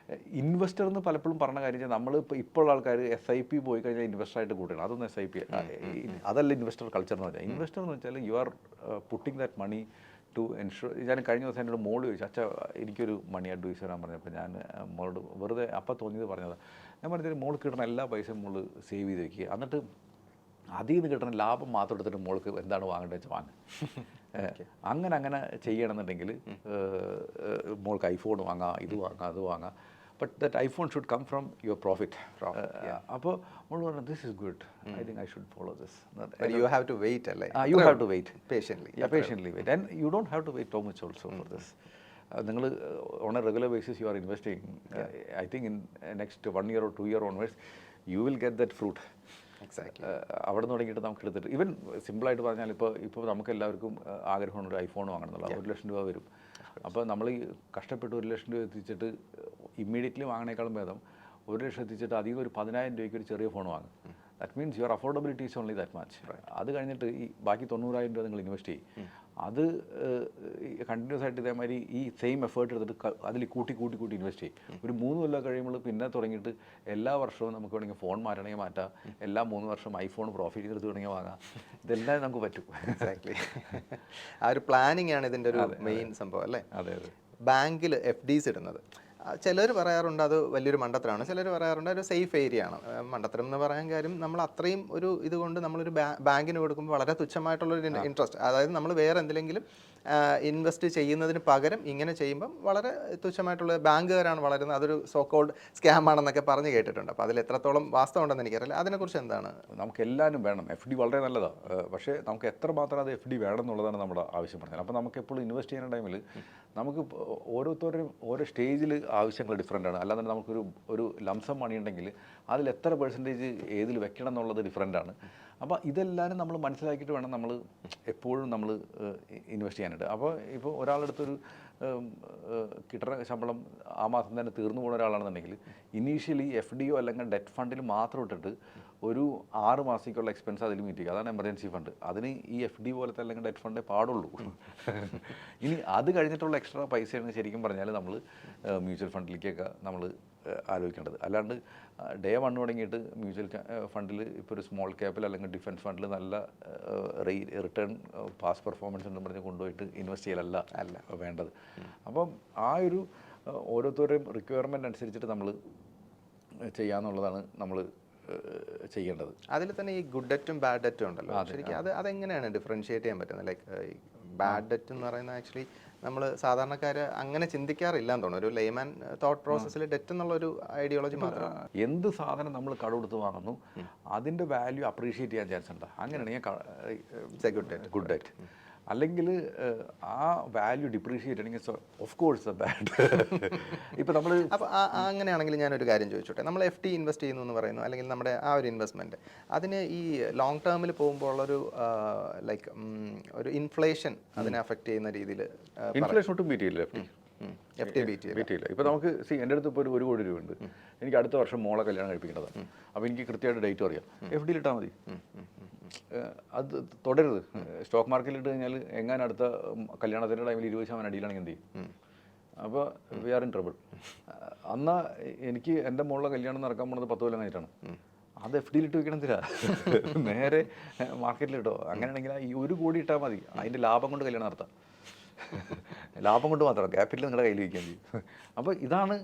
ഇൻവെസ്റ്റർ എന്ന് പലപ്പോഴും പറഞ്ഞ കാര്യം നമ്മളിപ്പോൾ ഉള്ള ആൾക്കാർ SIP പോയി കഴിഞ്ഞാൽ ഇൻവെസ്റ്ററായിട്ട് കൂട്ടണം. അതൊന്നും SIP അതല്ല ഇൻവെസ്റ്റർ കൾച്ചർ എന്ന് വെച്ചാൽ. ഇൻവെസ്റ്റർ എന്ന് വെച്ചാൽ you are putting that money to ensure. ഞാൻ കഴിഞ്ഞ ദിവസം എന്നോട് മോള് ചോദിച്ചു, അച്ഛാ എനിക്കൊരു മണി അഡ്വൈസ് തരാൻ പറഞ്ഞപ്പോൾ ഞാൻ മോളോട് വെറുതെ അപ്പം തോന്നിയത് പറഞ്ഞതാണ്. ഞാൻ പറഞ്ഞത് മോൾക്ക് കിട്ടുന്ന എല്ലാ പൈസയും മോള് സേവ് ചെയ്ത് വയ്ക്കുക, എന്നിട്ട് അതിൽ നിന്ന് കിട്ടുന്ന ലാഭം മാത്രം എടുത്തിട്ട് മോൾക്ക് എന്താണ് വാങ്ങേണ്ടത് വെച്ചാൽ വാങ്ങും. അങ്ങനെ അങ്ങനെ ചെയ്യണമെന്നുണ്ടെങ്കിൽ മോൾക്ക് ഐഫോൺ വാങ്ങാം, ഇത് വാങ്ങാം, അത് വാങ്ങാം. But that iPhone should come from your profit. അപ്പോൾ മോൾ പറഞ്ഞു this is good, I think I should follow this. You have to wait അല്ലേ? You have to wait patiently. Patiently wait. And you don't have to wait too much also for this. നിങ്ങൾ on a regular basis you are investing. I think in next 1 year or 2 year onwards you will get that fruit. Exactly. അവിടെ നിന്ന് തുടങ്ങിയിട്ട് നമുക്ക് എടുത്തിട്ട് ഈവൻ സിമ്പിളായിട്ട് പറഞ്ഞാൽ ഇപ്പോൾ നമുക്ക് എല്ലാവർക്കും ആഗ്രഹമുണ്ട് ഒരു ഐഫോൺ വാങ്ങണം എന്നുള്ള. 1 ലക്ഷം രൂപ വരും. അപ്പോൾ നമ്മൾ ഈ കഷ്ടപ്പെട്ട് 1 ലക്ഷം രൂപ എത്തിച്ചിട്ട് ഇമ്മീഡിയറ്റ്ലി വാങ്ങണേക്കാളും ഭേദം 1 ലക്ഷം എത്തിച്ചിട്ട് അധികം ഒരു 10,000 രൂപയ്ക്ക് ഒരു ചെറിയ ഫോൺ വാങ്ങും. That means your affordability is only that much. അത് കഴിഞ്ഞിട്ട് ഈ ബാക്കി 90,000 രൂപ നിങ്ങൾ ഇൻവെസ്റ്റ് ചെയ്യും. അത് കണ്ടിന്യൂസ് ആയിട്ട് ഇതേമാതിരി ഈ സെയിം എഫേർട്ട് എടുത്തിട്ട് അതിൽ കൂട്ടി ഇൻവെസ്റ്റ് ചെയ്യും. ഒരു 3 കൊല്ലം കഴിയുമ്പോൾ പിന്നെ തുടങ്ങിയിട്ട് എല്ലാ വർഷവും നമുക്ക് വേണമെങ്കിൽ ഫോൺ മാറ്റണമെങ്കിൽ മാറ്റാം, എല്ലാ 3 വർഷം ഐഫോൺ പ്രോഫിറ്റ് എടുത്ത് വേണമെങ്കിൽ വാങ്ങാം. ഇതെല്ലാം നമുക്ക് പറ്റും. എക്സാക്ട്ലി. ആ ഒരു പ്ലാനിങ് ആണ് ഇതിൻ്റെ ഒരു മെയിൻ സംഭവം അല്ലേ? അതെ അതെ. ബാങ്കിൽ FDs ഇടുന്നത് ചിലർ പറയാറുണ്ട് അത് വലിയൊരു മണ്ടത്തരമാണ്, ചിലർ പറയാറുണ്ട് ഒരു സേഫ് ഏരിയ ആണ്. മണ്ടത്തരം എന്ന് പറയാൻ കാര്യം നമ്മൾ അത്രയും ഒരു ഇതുകൊണ്ട് നമ്മളൊരു ബാങ്കിന് കൊടുക്കുമ്പോൾ വളരെ തുച്ഛമായിട്ടുള്ളൊരു ഇൻട്രസ്റ്റ്, അതായത് നമ്മൾ വേറെ എന്തെങ്കിലും ഇൻവെസ്റ്റ് ചെയ്യുന്നതിന് പകരം ഇങ്ങനെ ചെയ്യുമ്പം വളരെ തുച്ഛമായിട്ടുള്ള ബാങ്കുകാരാണ് വളരുന്നത്, അതൊരു സോ കോൾഡ് സ്കാം ആണെന്നൊക്കെ പറഞ്ഞ് കേട്ടിട്ടുണ്ട്. അപ്പോൾ അതിൽ എത്രത്തോളം വാസ്തവം ഉണ്ടെന്ന് എനിക്കറിയില്ല. അതിനെക്കുറിച്ച് എന്താണ്? നമുക്ക് എല്ലാവരും വേണം. FD വളരെ നല്ലതാണ്. പക്ഷേ നമുക്ക് എത്രമാത്രം അത് FD വേണം എന്നുള്ളതാണ് നമ്മുടെ ആവശ്യം പറഞ്ഞത്. അപ്പോൾ നമുക്ക് എപ്പോഴും ഇൻവെസ്റ്റ് ചെയ്യുന്ന ടൈമിൽ നമുക്ക് ഓരോരുത്തരും ഓരോ സ്റ്റേജിൽ ആവശ്യങ്ങൾ ഡിഫറെൻ്റ് ആണ്. അല്ലാതെ നമുക്കൊരു ലംസം മണി ഉണ്ടെങ്കിൽ അതിൽ എത്ര പെർസെൻറ്റേജ് ഏതിൽ വെക്കണം എന്നുള്ളത് ഡിഫറെൻ്റ് ആണ്. അപ്പോൾ ഇതെല്ലാവരും നമ്മൾ മനസ്സിലാക്കിയിട്ട് വേണം നമ്മൾ എപ്പോഴും നമ്മൾ ഇൻവെസ്റ്റ് ചെയ്യാനായിട്ട്. അപ്പോൾ ഇപ്പോൾ ഒരാളെടുത്തൊരു കിട്ടുന്ന ശമ്പളം ആ മാസം തന്നെ തീർന്നു പോകുന്ന ഒരാളാണെന്നുണ്ടെങ്കിൽ ഇനീഷ്യലി FDയോ അല്ലെങ്കിൽ ഡെറ്റ് ഫണ്ടിൽ മാത്രം ഇട്ടിട്ട് ഒരു 6 മാസത്തേക്കുള്ള എക്സ്പെൻസ് അതിൽ മീറ്റ് ചെയ്യുക. അതാണ് എമർജൻസി ഫണ്ട്. അതിന് ഈ FD പോലത്തെ അല്ലെങ്കിൽ ഡെറ്റ് ഫണ്ടേ പാടുള്ളൂ. ഇനി അത് കഴിഞ്ഞിട്ടുള്ള എക്സ്ട്രാ പൈസയാണ് ശരിക്കും പറഞ്ഞാൽ നമ്മൾ മ്യൂച്വൽ ഫണ്ടിലേക്കൊക്കെ നമ്മൾ ആലോചിക്കേണ്ടത്. അല്ലാണ്ട് ഡേ 1 തുടങ്ങിയിട്ട് മ്യൂച്വൽ ഫണ്ടിൽ ഇപ്പോൾ ഒരു സ്മോൾ ക്യാപ്പിൽ അല്ലെങ്കിൽ ഡിഫൻസ് ഫണ്ടിൽ നല്ല റിട്ടേൺ പാസ് പെർഫോമൻസ് ഉണ്ടെന്ന് പറഞ്ഞ് കൊണ്ടുപോയിട്ട് ഇൻവെസ്റ്റ് ചെയ്യലല്ല വേണ്ടത്. അപ്പം ആ ഒരു ഓരോരുത്തരുടെയും റിക്വയർമെൻറ്റ് അനുസരിച്ചിട്ട് നമ്മൾ ചെയ്യാന്നുള്ളതാണ് നമ്മൾ ചെയ്യേണ്ടത്. അതിൽ തന്നെ ഈ ഗുഡ് ഡെറ്റും ബാഡ് ഡെറ്റും ഉണ്ടല്ലോ. ശരിക്കും അതെങ്ങനെയാണ് ഡിഫറൻഷിയേറ്റ് ചെയ്യാൻ പറ്റുന്നത്? ലൈക്ക് ബാഡ് ഡെറ്റ് എന്ന് പറയുന്നത് ആക്ച്വലി നമ്മൾ സാധാരണക്കാർ അങ്ങനെ ചിന്തിക്കാറില്ല എന്ന് തോന്നുന്നു. ഒരു ലെയ്മാൻ തോട്ട് പ്രോസസ്സിൽ ഡെറ്റ് എന്നുള്ളൊരു ഐഡിയോളജി മാത്രം. എന്ത് സാധനം നമ്മൾ കട കൊടുത്ത് വാങ്ങുന്നു അതിൻ്റെ വാല്യൂ അപ്രീഷിയേറ്റ് ചെയ്യാൻ ചാൻസ് ഉണ്ട്. അങ്ങനെയാണെങ്കിൽ ഗുഡ് ഡെറ്റ്. അല്ലെങ്കിൽ ആ വാല്യൂ ഡിപ്രീഷിയേറ്റ് ആണെങ്കിൽ ഓഫ് കോഴ്സ് ബാഡ്. ഇപ്പോൾ നമ്മൾ അപ്പോൾ അങ്ങനെയാണെങ്കിൽ ഞാനൊരു കാര്യം ചോദിച്ചോട്ടെ. നമ്മൾ FD ഇൻവെസ്റ്റ് ചെയ്യുന്നു എന്ന് പറയുന്നു, അല്ലെങ്കിൽ നമ്മുടെ ആ ഒരു ഇൻവെസ്റ്റ്മെൻറ്റ് അതിന് ഈ ലോങ് ടേമിൽ പോകുമ്പോൾ ഉള്ളൊരു ലൈക്ക് ഒരു ഇൻഫ്ലേഷൻ അതിനെ അഫക്റ്റ് ചെയ്യുന്ന രീതിയിൽ ഇൻഫ്ലേഷൻ ഒട്ടും ബീറ്റ് ചെയ്യില്ല. FD ബീറ്റ് ചെയ്യില്ല. ഇപ്പോൾ നമുക്ക് എൻ്റെ അടുത്ത് ഇപ്പോൾ ഒരു 1 കോടി രൂപ ഉണ്ട്. എനിക്ക് അടുത്ത വർഷം മോളെ കല്യാണം കഴിപ്പിക്കേണ്ടതാണ്. അപ്പോൾ എനിക്ക് കൃത്യമായിട്ട് ഡേറ്റ് അറിയാം. FD ഇട്ടാൽ മതി. അത് തുടരുത്. സ്റ്റോക്ക് മാർക്കറ്റിൽ ഇട്ട് കഴിഞ്ഞാൽ എങ്ങനെ അടുത്ത കല്യാണത്തിൻ്റെ ടൈമിൽ 20% അടിയിലാണെങ്കിൽ എന്ത് ചെയ്യും? അപ്പോൾ വി ആർ ഇൻ ട്രബിൾ. അന്ന് എനിക്ക് എൻ്റെ മോളുടെ കല്യാണം നടക്കാൻ പോകുന്നത് 10 കൊല്ലം കഴിഞ്ഞിട്ടാണ്. അത് FD ഇട്ട് വെക്കണമെന്നില്ല, നേരെ മാർക്കറ്റിലിട്ടോ. അങ്ങനെയാണെങ്കിൽ ഈ 1 കോടി ഇട്ടാൽ മതി. അതിൻ്റെ ലാഭം കൊണ്ട് കല്യാണം നടത്താം. ലാഭം കൊണ്ട് മാത്രം, ക്യാപിറ്റൽ നിങ്ങളുടെ കയ്യിൽ വയ്ക്കാൻ ചെയ്യും. അപ്പോൾ ഇതാണ്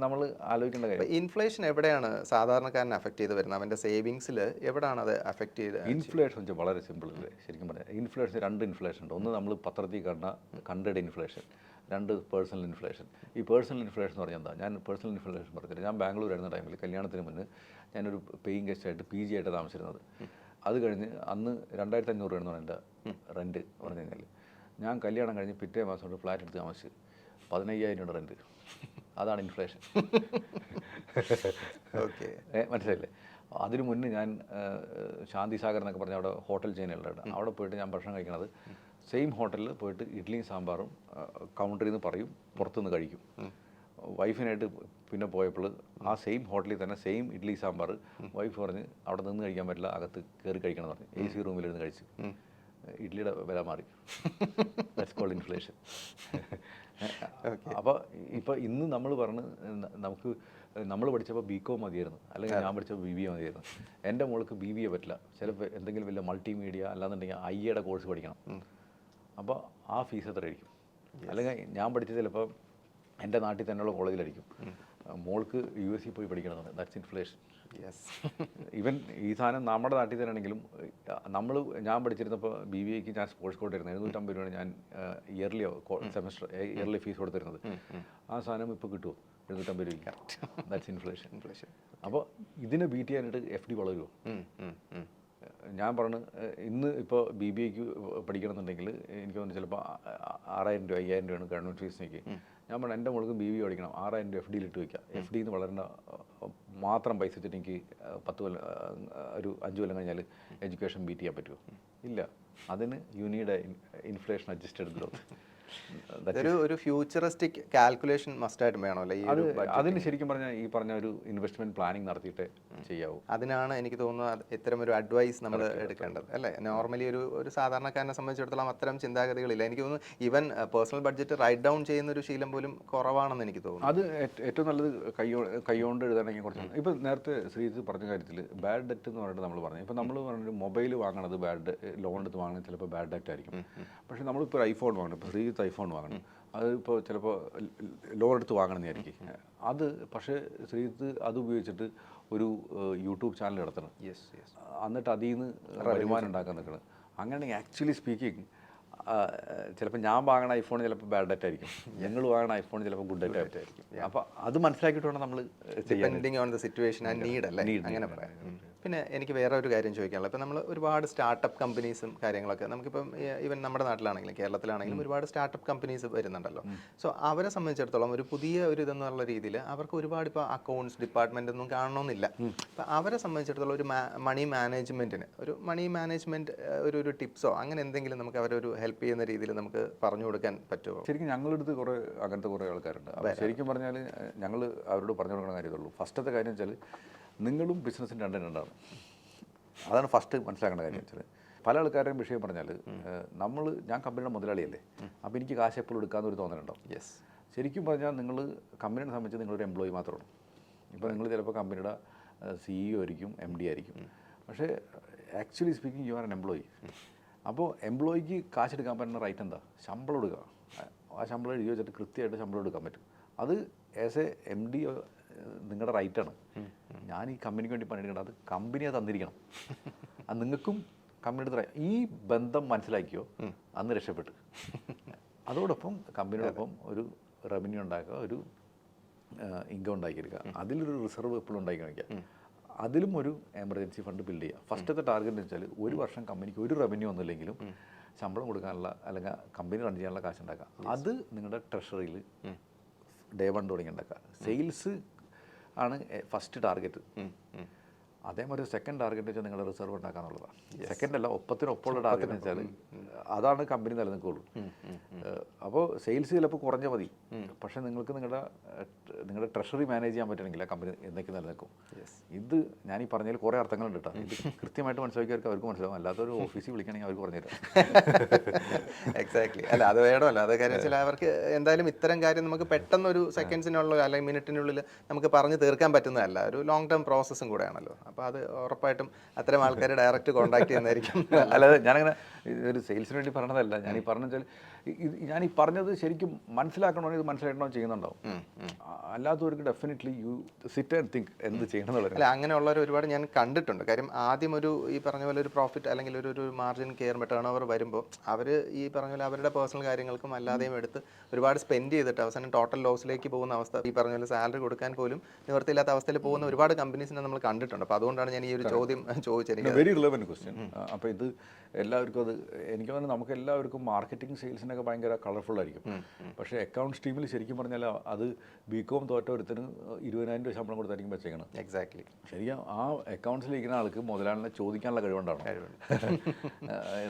നമ്മൾ ആലോചിക്കേണ്ട കാര്യം. ഇൻഫ്ലേഷൻ എവിടെയാണ് സാധാരണക്കാരനെ അഫക്റ്റ് ചെയ്ത് വരുന്നത്? അവൻ്റെ സേവിങ്സിൽ എവിടെയാണ് അത് അഫക്റ്റ് ചെയ്ത്? ഇൻഫ്ലേഷൻ വെച്ചാൽ വളരെ സിമ്പിൾ അല്ലേ ശരിക്കും പറയാം. ഇൻഫ്ലേഷൻ 2 ഇൻഫ്ലേഷൻ ഉണ്ട്. ഒന്ന് നമ്മൾ പത്രത്തിൽ കണ്ടഡ് ഇൻഫ്ലേഷൻ, 2 പേഴ്സണൽ ഇൻഫ്ലേഷൻ. ഈ പേഴ്സണൽ ഇൻഫ്ലേഷൻ എന്ന് പറഞ്ഞാൽ എന്താ? ഞാൻ പേഴ്സണൽ ഇൻഫ്ലേഷൻ പറഞ്ഞില്ല. ഞാൻ ബാംഗ്ലൂർ ആയിരുന്ന ടൈമിൽ കല്യാണത്തിന് മുന്നേ ഞാനൊരു പേയിങ് ഗസ്റ്റായിട്ട് PG ആയിട്ട് താമസിച്ചിരുന്നത്. അത് കഴിഞ്ഞ് അന്ന് 2,500 രൂപയാണെന്നാണ് എൻ്റെ റെൻറ്റ് പറഞ്ഞു കഴിഞ്ഞാൽ. ഞാൻ കല്യാണം കഴിഞ്ഞ് പിറ്റേ മാസം കൊണ്ട് ഫ്ലാറ്റ് എടുത്ത് താമസിച്ച് 15,000 രൂപ റെൻറ്റ്. അതാണ് ഇൻഫ്ലേഷൻ. ഓക്കെ, മനസ്സിലായില്ലേ? അതിനു മുന്നേ ഞാൻ ശാന്തി സാഗർ എന്നൊക്കെ പറഞ്ഞ അവിടെ ഹോട്ടൽ ചെയിനുകളുണ്ട്. അവിടെ പോയിട്ട് ഞാൻ ഭക്ഷണം കഴിക്കണത് സെയിം ഹോട്ടലിൽ പോയിട്ട് ഇഡ്ഡലിയും സാമ്പാറും കൗണ്ടറിൽ നിന്ന് പറയും, പുറത്തുനിന്ന് കഴിക്കും. വൈഫിനായിട്ട് പിന്നെ പോയപ്പോൾ ആ സെയിം ഹോട്ടലിൽ തന്നെ സെയിം ഇഡ്ഡലി സാമ്പാർ വൈഫ് പറഞ്ഞ് അവിടെ നിന്ന് കഴിക്കാൻ പറ്റില്ല, അകത്ത് കയറി കഴിക്കണം എന്ന് പറഞ്ഞു. AC റൂമിലിരുന്ന് കഴിച്ചു. ഇഡ്ഡലിയുടെ വില മാറി. That's called inflation. അപ്പോൾ ഇപ്പോൾ ഇന്ന് നമ്മൾ പറഞ്ഞ് നമുക്ക് നമ്മൾ പഠിച്ചപ്പോൾ BCom മതിയായിരുന്നു, അല്ലെങ്കിൽ ഞാൻ പഠിച്ചപ്പോൾ BBA മതിയായിരുന്നു. എൻ്റെ മോൾക്ക് BBA പറ്റില്ല. ചിലപ്പോൾ എന്തെങ്കിലും വലിയ മൾട്ടിമീഡിയ അല്ലാന്നുണ്ടെങ്കിൽ IAയുടെ കോഴ്സ് പഠിക്കണം. അപ്പോൾ ആ ഫീസ് എത്ര ആയിരിക്കും? അല്ലെങ്കിൽ ഞാൻ പഠിച്ചത് ചിലപ്പോൾ എൻ്റെ നാട്ടിൽ തന്നെയുള്ള കോളേജിലായിരിക്കും. മോൾക്ക് US പോയി പഠിക്കണമെന്ന്. That's inflation. യെസ്. ഈവൻ ഈ സാധനം നമ്മുടെ നാട്ടിൽ തന്നെയാണെങ്കിലും ഞാൻ പഠിച്ചിരുന്നപ്പോൾ BBAക്ക് ഞാൻ സ്പോർട്സ് കോട്ട ആയിരുന്നു. 750 രൂപയാണ് ഞാൻ ഇയർലി ഫീസ് കൊടുത്തിരുന്നത്. ആ സാധനം ഇപ്പോൾ കിട്ടുമോ? 750 രൂപ. That's inflation. അപ്പോൾ ഇതിനെ ബീറ്റ് ചെയ്യാനായിട്ട് FD വളരുമോ? ഞാൻ പറഞ്ഞു ഇന്ന് ഇപ്പോൾ BBAക്ക് പഠിക്കണമെന്നുണ്ടെങ്കിൽ എനിക്ക് തോന്നുന്നു ചിലപ്പോൾ 6000 രൂപ 5000 രൂപയാണ് ഗവൺമെൻറ് ഫീസിനേക്ക്. ഞാൻ പറഞ്ഞു എൻ്റെ മോൾക്ക് BBA പഠിക്കണം, 6000 രൂപ FDയിൽ ഇട്ട് വയ്ക്കുക. FD എന്ന് വളരേണ്ട മാത്രം പൈസ വെച്ചിട്ട് എനിക്ക് 10 കൊല്ലം ഒരു 5 കൊല്ലം കഴിഞ്ഞാൽ എഡ്യൂക്കേഷൻ ബീറ്റ് ചെയ്യാൻ പറ്റുമോ? ഇല്ല. അതിന് you need inflation adjusted growth. ഒരു ഫ്യൂച്ചറിസ്റ്റിക് കാൽക്കുലേഷൻ മസ്റ്റായിട്ട് വേണമല്ലോ ഈ ഒരു അതിന് ശരിക്കും പറഞ്ഞാൽ ഈ പറഞ്ഞ ഒരു ഇൻവെസ്റ്റ്മെന്റ് പ്ലാനിങ് നടത്തിയിട്ട് ചെയ്യാവൂ. അതിനാണ് എനിക്ക് തോന്നുന്നത് ഇത്തരം ഒരു അഡ്വൈസ് നമ്മൾ എടുക്കേണ്ടത് അല്ലേ. നോർമലി ഒരു സാധാരണക്കാരനെ സംബന്ധിച്ചിടത്തോളം അത്തരം ചിന്താഗതികളില്ല. എനിക്ക് തോന്നുന്നു even personal budget write down ചെയ്യുന്ന ഒരു ശീലം പോലും കുറവാണെന്ന് എനിക്ക് തോന്നുന്നു. അത് ഏറ്റവും നല്ലത് കൈകൊണ്ട് എഴുതാനെങ്കിൽ കുറച്ച്. ഇപ്പം നേരത്തെ ശ്രീജിത്ത് പറഞ്ഞ കാര്യത്തിൽ ബാഡ് ഡെറ്റ് എന്ന് പറഞ്ഞിട്ട് നമ്മൾ പറഞ്ഞു. ഇപ്പം നമ്മൾ പറഞ്ഞൊരു മൊബൈൽ വാങ്ങണത് ലോൺ എടുത്ത് വാങ്ങുന്നത് ചിലപ്പോൾ ബാഡ് ഡെറ്റ് ആയിരിക്കും. പക്ഷേ നമ്മളിപ്പോൾ ഐഫോൺ വാങ്ങണം, ഇപ്പോൾ ശ്രീജിത്ത് ഐഫോൺ വാങ്ങണം, അത് ഇപ്പോൾ ചിലപ്പോൾ ലോൺ എടുത്ത് വാങ്ങണമെന്നായിരിക്കും. അത് പക്ഷേ ശ്രീജിത്ത് അത് ഉപയോഗിച്ചിട്ട് ഒരു യൂട്യൂബ് ചാനൽ നടത്തണം. എന്നിട്ട് അതിൽ നിന്ന് വരുമാനം ഉണ്ടാക്കാൻ നിൽക്കണം. അങ്ങനെയാണെങ്കിൽ ആക്ച്വലി സ്പീക്കിംഗ് ചിലപ്പോൾ ഞാൻ വാങ്ങണ ഐഫോൺ ചിലപ്പോൾ ബാഡ് ഡെറ്റ് ആയിരിക്കും, ഞങ്ങൾ വാങ്ങണ ഐഫോൺ ചിലപ്പോൾ ഗുഡ് ഡെറ്റ് ആയിരിക്കും. അപ്പോൾ അത് മനസ്സിലാക്കിയിട്ട് വേണം നമ്മൾ depending on the situation and need അല്ലേ, അങ്ങനെ പറയാം. പിന്നെ എനിക്ക് വേറെ ഒരു കാര്യം ചോദിക്കാനുള്ളത്, ഇപ്പോൾ നമ്മൾ ഒരുപാട് സ്റ്റാർട്ടപ്പ് കമ്പനീസും കാര്യങ്ങളൊക്കെ നമുക്കിപ്പം ഈവൻ നമ്മുടെ നാട്ടിലാണെങ്കിലും കേരളത്തിലാണെങ്കിലും ഒരുപാട് സ്റ്റാർട്ടപ്പ് കമ്പനീസ് വരുന്നുണ്ടല്ലോ. സോ അവരെ സംബന്ധിച്ചിടത്തോളം ഒരു പുതിയ ഒരു ഇതെന്നുള്ള രീതിയിൽ അവർക്ക് ഒരുപാട് ഇപ്പോൾ അക്കൗണ്ട്സ് ഡിപ്പാർട്ട്മെൻ്റ് ഒന്നും കാണണമെന്നില്ല. അപ്പോൾ അവരെ സംബന്ധിച്ചിടത്തോളം ഒരു മണി മാനേജ്മെൻറ്റിന് ഒരു മണി മാനേജ്മെൻറ്റ് ഒരു ടിപ്സോ അങ്ങനെ എന്തെങ്കിലും നമുക്ക് അവരൊരു ഹെൽപ്പ് ചെയ്യുന്ന രീതിയിൽ നമുക്ക് പറഞ്ഞു കൊടുക്കാൻ പറ്റുമോ? ശരിക്കും ഞങ്ങളടുത്ത് അങ്ങനത്തെ കുറേ ആൾക്കാരുണ്ട്. അപ്പോൾ ശരിക്കും പറഞ്ഞാൽ ഞങ്ങൾ അവരോട് പറഞ്ഞു കൊടുക്കുന്ന കാര്യമുള്ളൂ. ഫസ്റ്റത്തെ കാര്യം വെച്ചാൽ നിങ്ങളും ബിസിനസ്സിന് രണ്ടാണ്. അതാണ് ഫസ്റ്റ് മനസ്സിലാക്കേണ്ട കാര്യം വെച്ചാൽ. പല ആൾക്കാരുടെയും വിഷയം പറഞ്ഞാൽ ഞാൻ കമ്പനിയുടെ മുതലാളിയല്ലേ, അപ്പോൾ എനിക്ക് കാശ് എപ്പോഴും എടുക്കാമെന്നൊരു തോന്നലുണ്ടാവും. ശരിക്കും പറഞ്ഞാൽ നിങ്ങൾ കമ്പനിയെ സംബന്ധിച്ച് നിങ്ങളൊരു എംപ്ലോയി മാത്രമാണ്. ഇപ്പോൾ നിങ്ങൾ ചിലപ്പോൾ കമ്പനിയുടെ CEO ആയിരിക്കും, MD ആയിരിക്കും, പക്ഷേ actually speaking you are N employee. അപ്പോൾ എംപ്ലോയിക്ക് കാശ് എടുക്കാൻ പറ്റുന്ന റൈറ്റ് എന്താ? ശമ്പളം എടുക്കുക. ആ ശമ്പളം എഴുതി വെച്ചിട്ട് കൃത്യമായിട്ട് ശമ്പളം എടുക്കാൻ പറ്റും. അത് ആസ് എ MD നിങ്ങളുടെ റൈറ്റാണ്. ഞാൻ ഈ കമ്പനിക്ക് വേണ്ടി പണിയെടുക്കണം, അത് കമ്പനി അത് തന്നിരിക്കണം. അത് നിങ്ങൾക്കും കമ്പനിയുടെ ഈ ബന്ധം മനസ്സിലാക്കിയോ അന്ന് രക്ഷപ്പെട്ടു. അതോടൊപ്പം കമ്പനിയോടൊപ്പം ഒരു റവന്യൂ ഉണ്ടാക്കുക, ഒരു ഇൻകം ഉണ്ടാക്കിയെടുക്കുക, അതിലൊരു റിസർവ് എപ്പോഴും ഉണ്ടാക്കി കാണിക്കുക. അതിലും ഒരു എമർജൻസി ഫണ്ട് ബിൽഡ് ചെയ്യുക. ഫസ്റ്റത്തെ ടാർഗറ്റ് എന്ന് വെച്ചാൽ ഒരു വർഷം കമ്പനിക്ക് ഒരു റവന്യൂ ഒന്നുമില്ലെങ്കിലും ശമ്പളം കൊടുക്കാനുള്ള അല്ലെങ്കിൽ കമ്പനി റൺ ചെയ്യാനുള്ള കാശ് ഉണ്ടാക്കുക. അത് നിങ്ങളുടെ ട്രഷറിയിൽ ഡേ 1 തുടങ്ങി ഉണ്ടാക്കുക. സെയിൽസ് ആണ് ഫസ്റ്റ് ടാർഗറ്റ്. അതേമാതിരി സെക്കൻഡ് ടാർഗറ്റ് വെച്ചാൽ നിങ്ങളുടെ റിസർവ് ഉണ്ടാക്കാന്നുള്ളതാണ്. സെക്കൻഡ് അല്ല, ഒപ്പത്തിനൊപ്പമുള്ള ടാർഗറ്റ് വെച്ചാൽ അതാണ് കമ്പനി നിലനിൽക്കുള്ളൂ. അപ്പോൾ സെയിൽസ് ചിലപ്പോൾ കുറഞ്ഞ മതി, പക്ഷേ നിങ്ങൾക്ക് നിങ്ങളുടെ ട്രഷറി മാനേജ് ചെയ്യാൻ പറ്റണമെങ്കിൽ ആ കമ്പനി എന്നൊക്കെ നിലനിൽക്കും. ഇത് ഞാൻ ഈ പറഞ്ഞതിൽ കുറേ അർത്ഥങ്ങളുണ്ട് കേട്ടോ. ഇത് കൃത്യമായിട്ട് മനസ്സിലാക്കിയവർക്ക് അവർക്ക് മനസ്സിലാവും, അല്ലാത്തൊരു ഓഫീസിൽ വിളിക്കണമെങ്കിൽ അവർക്ക് പറഞ്ഞുതരാം. എക്സാക്ട്ലി. അല്ല, അത് വേണമല്ലോ. അത് കാര്യം വെച്ചാൽ അവർക്ക് എന്തായാലും ഇത്തരം കാര്യം നമുക്ക് പെട്ടെന്നൊരു സെക്കൻഡ്സിനുള്ള അല്ലെങ്കിൽ മിനിറ്റിനുള്ളിൽ നമുക്ക് പറഞ്ഞു തീർക്കാൻ പറ്റുന്നതല്ല, ഒരു ലോങ് ടേം പ്രോസസ്സും കൂടെയാണല്ലോ. അപ്പോൾ അത് ഉറപ്പായിട്ടും അത്തരം ആൾക്കാരെ ഡയറക്റ്റ് കോൺടാക്ട് ചെയ്യുന്നതായിരിക്കും. അല്ലാതെ ഞാനങ്ങനെ ഒരു സെയിൽസിന് വേണ്ടി പറഞ്ഞതല്ല. ഞാൻ ഈ പറഞ്ഞാൽ ഞാൻ ഈ പറഞ്ഞത് ശരിക്കും മനസ്സിലാക്കണോ, ഇത് മനസ്സിലാക്കണോ ചെയ്യുന്നുണ്ടാവും. അല്ലാത്തവർക്ക് definitely you sit and think എന്ത് ചെയ്യണം എന്നുള്ളത്. അല്ല, അങ്ങനെയുള്ളവർ ഒരുപാട് ഞാൻ കണ്ടിട്ടുണ്ട്. കാര്യം ആദ്യം ഈ പറഞ്ഞ പോലെ ഒരു പ്രോഫിറ്റ് അല്ലെങ്കിൽ ഒരു മാർജിൻ കെയർ ടേൺ ഓവർ വരുമ്പോൾ അവർ ഈ പറഞ്ഞ പോലെ അവരുടെ പേഴ്സണൽ കാര്യങ്ങൾക്കും അല്ലാതെയും എടുത്ത് ഒരുപാട് സ്പെൻഡ് ചെയ്തിട്ട് അവസാനം ടോട്ടൽ ലോസിലേക്ക് പോകുന്ന അവസ്ഥ, ഈ പറഞ്ഞ പോലെ സാലറി കൊടുക്കാൻ പോലും നിവൃത്തിയില്ലാത്ത അവസ്ഥയിൽ പോകുന്ന ഒരുപാട് കമ്പനീസിനെ നമ്മൾ കണ്ടിട്ടുണ്ട്. അപ്പോൾ അതുകൊണ്ടാണ് ഞാൻ ഈ ഒരു ചോദ്യം ചോദിച്ചത്. Very relevant question. അപ്പോൾ ഇത് എല്ലാവർക്കും അത് എനിക്ക് തോന്നുന്നു നമുക്ക് എല്ലാവർക്കും മാർക്കറ്റിംഗ് സെയിൽസിനൊക്കെ ഭയങ്കര കളർഫുൾ ആയിരിക്കും. പക്ഷേ അക്കൗണ്ട്സ് ടീമിൽ ശരിക്കും പറഞ്ഞാൽ അത് BCom തോറ്റ ഒരുത്തിന് 20,000 രൂപ ശമ്പളം കൊടുത്തായിരിക്കും വെച്ചേക്കണം. എക്സാക്ട്ലി. ശരിക്കും ആ അക്കൗണ്ട്സിലിരിക്കുന്ന ആൾക്ക് മുതലാളിനെ ചോദിക്കാനുള്ള കഴിവുണ്ടാണ്.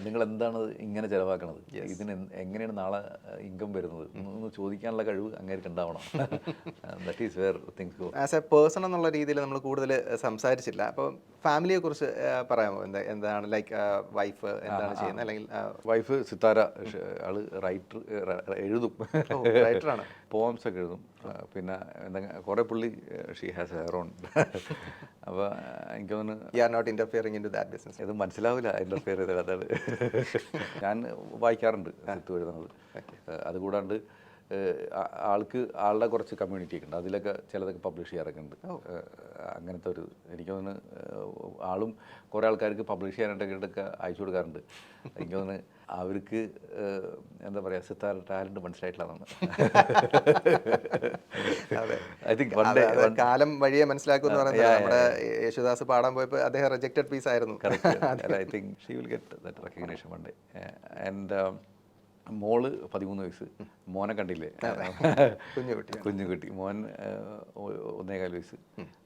നിങ്ങൾ എന്താണ് ഇങ്ങനെ ചിലവാക്കണത്, ഇതിന് എങ്ങനെയാണ് നാളെ ഇൻകം വരുന്നത് എന്ന് ചോദിക്കാനുള്ള കഴിവ് അങ്ങേർക്ക് ഉണ്ടാവണം. That is wear things go. As A person എന്നുള്ള രീതിയിൽ നമ്മൾ കൂടുതൽ സംസാരിച്ചില്ല. അപ്പോൾ ഫാമിലിയെ കുറിച്ച് പറയാമോ? എന്താണ് ലൈക്ക് വൈഫ് എന്താണ് ചെയ്യുന്നത്? അല്ലെങ്കിൽ വൈഫ് സിത്താര, ആള് എഴുതും, റൈറ്ററാണ്, പോംസ് ഒക്കെ എഴുതും. പിന്നെ കുറേ പുള്ളി ഷീ ഹാസ് ഹെയർ ഓൺ. അപ്പോൾ എനിക്ക് തോന്നുന്നു you are not interfering in to that business. ഇത് മനസ്സിലാവില്ല ഇന്റർഫിയർ ചെയ്തത്. അതാണ് ഞാൻ വായിക്കാറുണ്ട് സിത്തു എഴുതുന്നത്. അതുകൂടാണ്ട് ആളുടെ കുറച്ച് കമ്മ്യൂണിറ്റി ഒക്കെ ഉണ്ട്, അതിലൊക്കെ ചിലതൊക്കെ പബ്ലിഷ് ചെയ്യാറൊക്കെ ഉണ്ട്. അങ്ങനത്തെ ഒരു എനിക്ക് തോന്നുന്നു ആളും കുറേ ആൾക്കാർക്ക് പബ്ലിഷ് ചെയ്യാനായിട്ടൊക്കെ അയച്ചു കൊടുക്കാറുണ്ട്. എനിക്ക് തോന്നുന്നു അവർക്ക് എന്താ പറയുക, സിത്താർ ടാലൻറ്റ് മനസ്സിലായിട്ടില്ലെന്നാണ്. ഐ തിങ്ക് കാലം വഴിയെ മനസ്സിലാക്കുമെന്ന് പറയുന്നത് നമ്മുടെ യേശുദാസ് പാടാൻ പോയപ്പോൾ അദ്ദേഹം റിജക്റ്റഡ് പീസ് ആയിരുന്നു. I think she will get that recognition one day. And മോള് 13 വയസ്സ്, മോനെ കണ്ടില്ലേ, കുഞ്ഞുകുട്ടി. മോൻ 1.25 വയസ്സ്,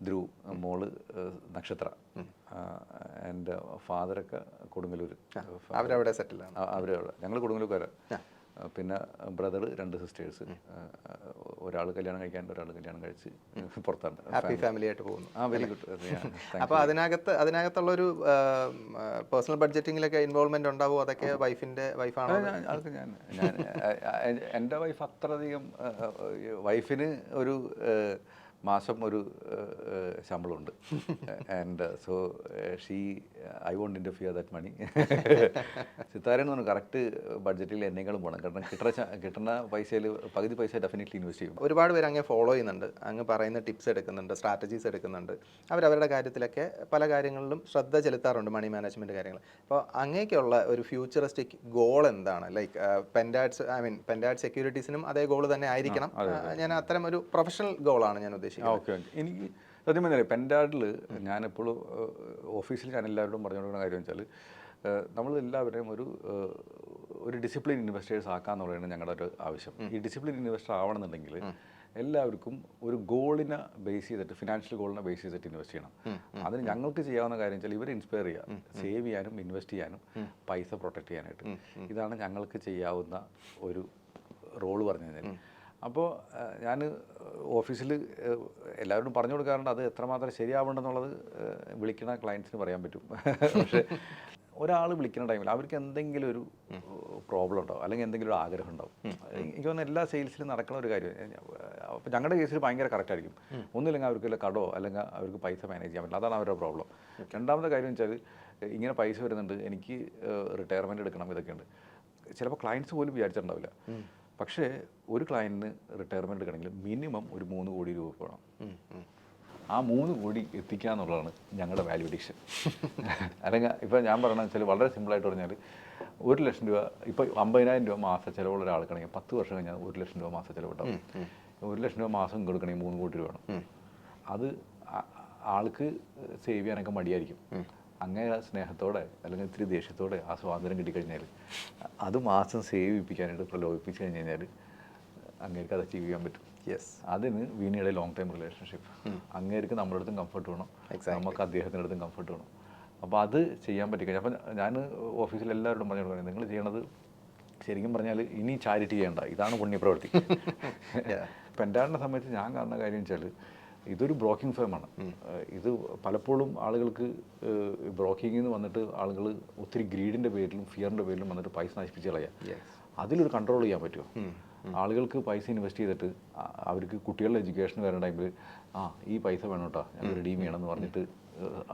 ധ്രുവ്. മോള് നക്ഷത്ര. ആൻഡ് ഫാദറൊക്കെ കൊടുങ്ങല്ലൂർ. അവരവിടെ സെറ്റിലാണ്. അവരവിടെ, ഞങ്ങൾ കൊടുങ്ങല്ലൂർക്കാരാണ്. പിന്നെ ബ്രദർ, 2 സിസ്റ്റേഴ്സ്. ഒരാൾ കല്യാണം കഴിക്കാണ്ട്, ഒരാൾ കല്യാണം കഴിച്ച് പുറത്താണ്. ഹാപ്പി ഫാമിലി ആയിട്ട് പോകുന്നു. Very good. അപ്പോൾ അതിനകത്തുള്ളൊരു പേഴ്സണൽ ബഡ്ജറ്റിങ്ങിലൊക്കെ ഇൻവോൾവ്മെന്റ് ഉണ്ടാവും? അതൊക്കെ വൈഫാണോ? അതൊക്കെ ഞാൻ എൻ്റെ വൈഫ് അത്രയധികം, വൈഫിന് ഒരു മാസം ഒരു ശമ്പളമുണ്ട്. And so I won't interfere that money. സിത്താരെന്ന് പറഞ്ഞു കറക്റ്റ് ബഡ്ജറ്റിൽ എന്നേക്കാളും പോകണം. കാരണം കിട്ടുന്ന പൈസയിൽ പകുതി പൈസ ഡെഫിനറ്റ്ലി ഇൻവെസ്റ്റ് ചെയ്യും. ഒരുപാട് പേര് അങ്ങ് ഫോളോ ചെയ്യുന്നുണ്ട്, അങ്ങ് പറയുന്ന ടിപ്സ് എടുക്കുന്നുണ്ട്, സ്ട്രാറ്റജീസ് എടുക്കുന്നുണ്ട്. അവരവരുടെ കാര്യത്തിലൊക്കെ പല കാര്യങ്ങളിലും ശ്രദ്ധ ചെലുത്താറുണ്ട്, മണി മാനേജ്മെൻറ്റ് കാര്യങ്ങൾ. അപ്പോൾ അങ്ങേക്കുള്ള ഒരു ഫ്യൂച്ചറിസ്റ്റിക് ഗോൾ എന്താണ്? ലൈക്ക് പെൻഡാഡ് സെക്യൂരിറ്റീസിനും അതേ ഗോൾ തന്നെ ആയിരിക്കണം. ഞാൻ അത്തരം ഒരു പ്രൊഫഷണൽ ഗോളാണ് ഞാൻ ഉദ്ദേശിക്കുന്നത്. ഓക്കെ. എനിക്ക് സത്യം പറഞ്ഞാൽ പെൻഡാഡിൽ ഞാനെപ്പോഴും ഓഫീസിൽ ഞാൻ എല്ലാവരോടും പറഞ്ഞു കൊടുക്കുന്ന കാര്യം വെച്ചാൽ, നമ്മൾ എല്ലാവരെയും ഒരു ഡിസിപ്ലിൻ ഇൻവെസ്റ്റേഴ്സ് ആക്കാന്നുള്ളതാണ് ഞങ്ങളുടെ ഒരു ആവശ്യം. ഈ ഡിസിപ്ലിൻ ഇൻവെസ്റ്റർ ആവണമെന്നുണ്ടെങ്കിൽ എല്ലാവർക്കും ഒരു ഗോളിനെ ബേസ് ചെയ്തിട്ട്, ഫിനാൻഷ്യൽ ഗോളിനെ ബേസ് ചെയ്തിട്ട് ഇൻവെസ്റ്റ് ചെയ്യണം. അതിന് ഞങ്ങൾക്ക് ചെയ്യാവുന്ന കാര്യം വെച്ചാൽ ഇവരെ ഇൻസ്പയർ ചെയ്യുക, സേവ് ചെയ്യാനും ഇൻവെസ്റ്റ് ചെയ്യാനും പൈസ പ്രൊട്ടക്ട് ചെയ്യാനായിട്ട്. ഇതാണ് ഞങ്ങൾക്ക് ചെയ്യാവുന്ന ഒരു റോള് പറഞ്ഞു കഴിഞ്ഞാൽ. അപ്പോൾ ഞാൻ ഓഫീസിൽ എല്ലാവരോടും പറഞ്ഞു കൊടുക്കാറുണ്ട്. അത് എത്രമാത്രം ശരിയാവേണ്ടെന്നുള്ളത് വിളിക്കുന്ന ക്ലയൻസിന് പറയാൻ പറ്റും. പക്ഷേ ഒരാൾ വിളിക്കുന്ന ടൈമിൽ അവർക്ക് എന്തെങ്കിലും ഒരു പ്രോബ്ലം ഉണ്ടാവും, അല്ലെങ്കിൽ എന്തെങ്കിലും ഒരു ആഗ്രഹം ഉണ്ടാവും. എനിക്ക് തോന്നുന്നു എല്ലാ സെയിൽസിലും നടക്കുന്ന ഒരു കാര്യം. അപ്പോൾ ഞങ്ങളുടെ കേസിൽ ഭയങ്കര കറക്റ്റ് ആയിരിക്കും. ഒന്നുമില്ലെങ്കിൽ അവർക്ക് വല്ല കടോ അല്ലെങ്കിൽ അവർക്ക് പൈസ മാനേജ് ചെയ്യാൻ പറ്റില്ല, അതാണ് അവരുടെ പ്രോബ്ലം. രണ്ടാമത്തെ കാര്യം വെച്ചാൽ, ഇങ്ങനെ പൈസ വരുന്നുണ്ട്, എനിക്ക് റിട്ടയർമെൻറ്റ് എടുക്കണം, ഇതൊക്കെയുണ്ട്. ചിലപ്പോൾ ക്ലയൻസ് പോലും വിചാരിച്ചിട്ടുണ്ടാവില്ല. പക്ഷേ ഒരു ക്ലയൻറ്റിന് റിട്ടയർമെൻറ്റ് എടുക്കണമെങ്കിൽ മിനിമം ഒരു 3 കോടി രൂപ വേണം. ആ 3 കോടി എത്തിക്കുക എന്നുള്ളതാണ് ഞങ്ങളുടെ വാല്യൂ അഡിക്ഷൻ. അല്ലെങ്കിൽ ഇപ്പോൾ ഞാൻ പറയണമെന്ന് വെച്ചാൽ വളരെ സിമ്പിളായിട്ട് പറഞ്ഞാൽ, 1 ലക്ഷം രൂപ ഇപ്പോൾ 50,000 രൂപ മാസ ചിലവുള്ള ഒരാൾക്കാണെങ്കിൽ 10 വർഷം കഴിഞ്ഞാൽ 1 ലക്ഷം രൂപ മാസ ചിലവുണ്ടാവും. 1 ലക്ഷം രൂപ മാസം കൊടുക്കണമെങ്കിൽ 3 കോടി രൂപ വേണം. അത് ആൾക്ക് സേവ് ചെയ്യാനൊക്കെ മടിയായിരിക്കും. അങ്ങനെ സ്നേഹത്തോടെ അല്ലെങ്കിൽ ഇത്തിരി ദേഷ്യത്തോടെ ആ സ്വാതന്ത്ര്യം കിട്ടിക്കഴിഞ്ഞാൽ അത് മാസം സേവ് ചെയ്യിപ്പിക്കാനായിട്ട് പ്രലോഭിപ്പിച്ച് കഴിഞ്ഞ് കഴിഞ്ഞാൽ അങ്ങേർക്ക് അത് അച്ചീവ് ചെയ്യാൻ പറ്റും. അതിന് വീണയുടെ ലോങ് ടൈം റിലേഷൻഷിപ്പ്. അങ്ങേർക്ക് നമ്മുടെ അടുത്തും കംഫർട്ട് വേണം, നമുക്ക് അദ്ദേഹത്തിൻ്റെ അടുത്തും കംഫർട്ട് വേണം. അപ്പോൾ അത് ചെയ്യാൻ പറ്റിക്കഴിഞ്ഞാൽ, അപ്പോൾ ഞാൻ ഓഫീസിൽ എല്ലാവരോടും പറഞ്ഞു കൊടുക്കുന്നത്, നിങ്ങൾ ചെയ്യണത് ശരിക്കും പറഞ്ഞാൽ ഇനി ചാരിറ്റി ചെയ്യേണ്ട, ഇതാണ് പുണ്യപ്രവൃത്തി. പെൻഡാഡിനെ സംബന്ധിച്ച് ഞാൻ കാണുന്ന കാര്യം വെച്ചാൽ, ഇതൊരു ബ്രോക്കിംഗ് ഫേമാണ്. ഇത് പലപ്പോഴും ആളുകൾക്ക് ബ്രോക്കിങ്ങിൽ നിന്ന് വന്നിട്ട് ആളുകൾ ഒത്തിരി ഗ്രീഡിൻ്റെ പേരിലും ഫിയറിൻ്റെ പേരിലും വന്നിട്ട് പൈസ നശിപ്പിച്ച് കളയാം. അതിലൊരു കൺട്രോൾ ചെയ്യാൻ പറ്റുമോ? ആളുകൾക്ക് പൈസ ഇൻവെസ്റ്റ് ചെയ്തിട്ട് അവർക്ക് കുട്ടികളുടെ എഡ്യൂക്കേഷൻ വരുന്ന ടൈമിൽ ഈ പൈസ വേണം കേട്ടോ, ഞങ്ങൾ റിഡീം ചെയ്യണമെന്ന് പറഞ്ഞിട്ട്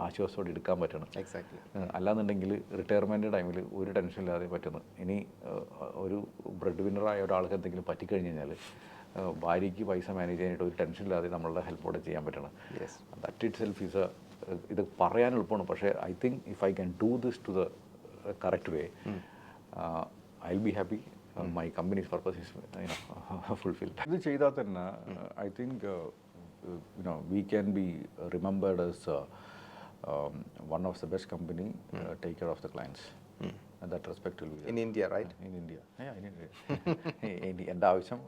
ആശ്വാസത്തോടെ എടുക്കാൻ പറ്റണം. അല്ലാന്നുണ്ടെങ്കിൽ റിട്ടയർമെൻറ്റ് ടൈമിൽ ഒരു ടെൻഷൻ ഇല്ലാതെ പറ്റുന്നു. ഇനി ഒരു ബ്രെഡ് വിന്നറായ ഒരാൾക്ക് എന്തെങ്കിലും പറ്റിക്കഴിഞ്ഞ് കഴിഞ്ഞാൽ ഭാര്യയ്ക്ക് പൈസ മാനേജ് ചെയ്യാനായിട്ട് ഒരു ടെൻഷൻ ഇല്ലാതെ നമ്മളുടെ ഹെൽപ്പോടെ ചെയ്യാൻ പറ്റണം. ദാറ്റ് ഇറ്റ് സെൽഫ് ഈസ് ഇത് പറയാൻ എളുപ്പമാണ്. പക്ഷേ I think if I can do this to the correct way, I will be happy. My company's purpose is fulfilled. ഇത് ചെയ്താൽ തന്നെ I think we can be remembered as one of the best company take care of the clients. And that respect will be in India, right? In India. Yeah, in India. എൻ്റെ ആവശ്യം,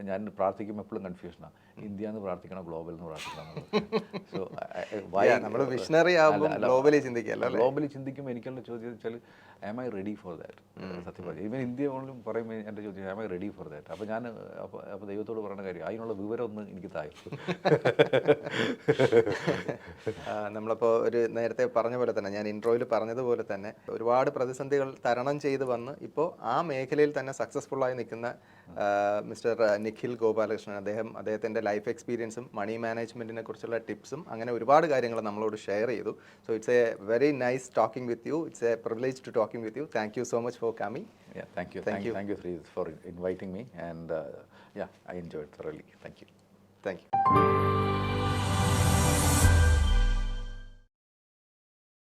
ഞാൻ പ്രാർത്ഥിക്കുമ്പോൾ എപ്പോഴും കൺഫ്യൂഷനാണ്, ഇന്ത്യ എന്ന് പ്രാർത്ഥിക്കണം, ഗ്ലോബൽ എന്ന് പ്രാർത്ഥിക്കണം. സോ നമ്മൾ വിഷണറി ആകുമ്പോൾ ഗ്ലോബലി ചിന്തിക്കല്ലോ. ഗ്ലോബലി ചിന്തിക്കുമ്പോൾ എനിക്കുള്ള ചോദ്യം വെച്ചാൽ, am I ready for that? സത്യം പറഞ്ഞു ഇവൻ ഇന്ത്യ പോലും പറയുമ്പോൾ എൻ്റെ ചോദ്യം, am I ready for that? അപ്പോൾ ഞാൻ അപ്പോൾ ദൈവത്തോട് പറയുന്ന കാര്യം, അതിനുള്ള വിവരം ഒന്ന് എനിക്ക് തായും. നമ്മളിപ്പോൾ ഒരു നേരത്തെ പറഞ്ഞ പോലെ തന്നെ, ഞാൻ ഇൻട്രോയിൽ പറഞ്ഞതുപോലെ തന്നെ, ഒരുപാട് പ്രതിസന്ധികൾ തരണം ചെയ്ത് വന്ന് ഇപ്പോൾ ആ മേഖലയിൽ തന്നെ സക്സസ്ഫുള്ളായി നിൽക്കുന്ന മിസ്റ്റർ നിഖിൽ ഗോപാലകൃഷ്ണൻ, അദ്ദേഹത്തിൻ്റെ ലൈഫ് എക്സ്പീരിയൻസും മണി മാനേജ്മെൻറ്റിനെ കുറിച്ചുള്ള ടിപ്സും അങ്ങനെ ഒരുപാട് കാര്യങ്ങൾ നമ്മളോട് ഷെയർ ചെയ്തു. So it's a very nice talking with you. It's a privilege to talking with you. Thank you so much for coming. Thank you for inviting me. And I enjoy thoroughly. Thank you. Thank U.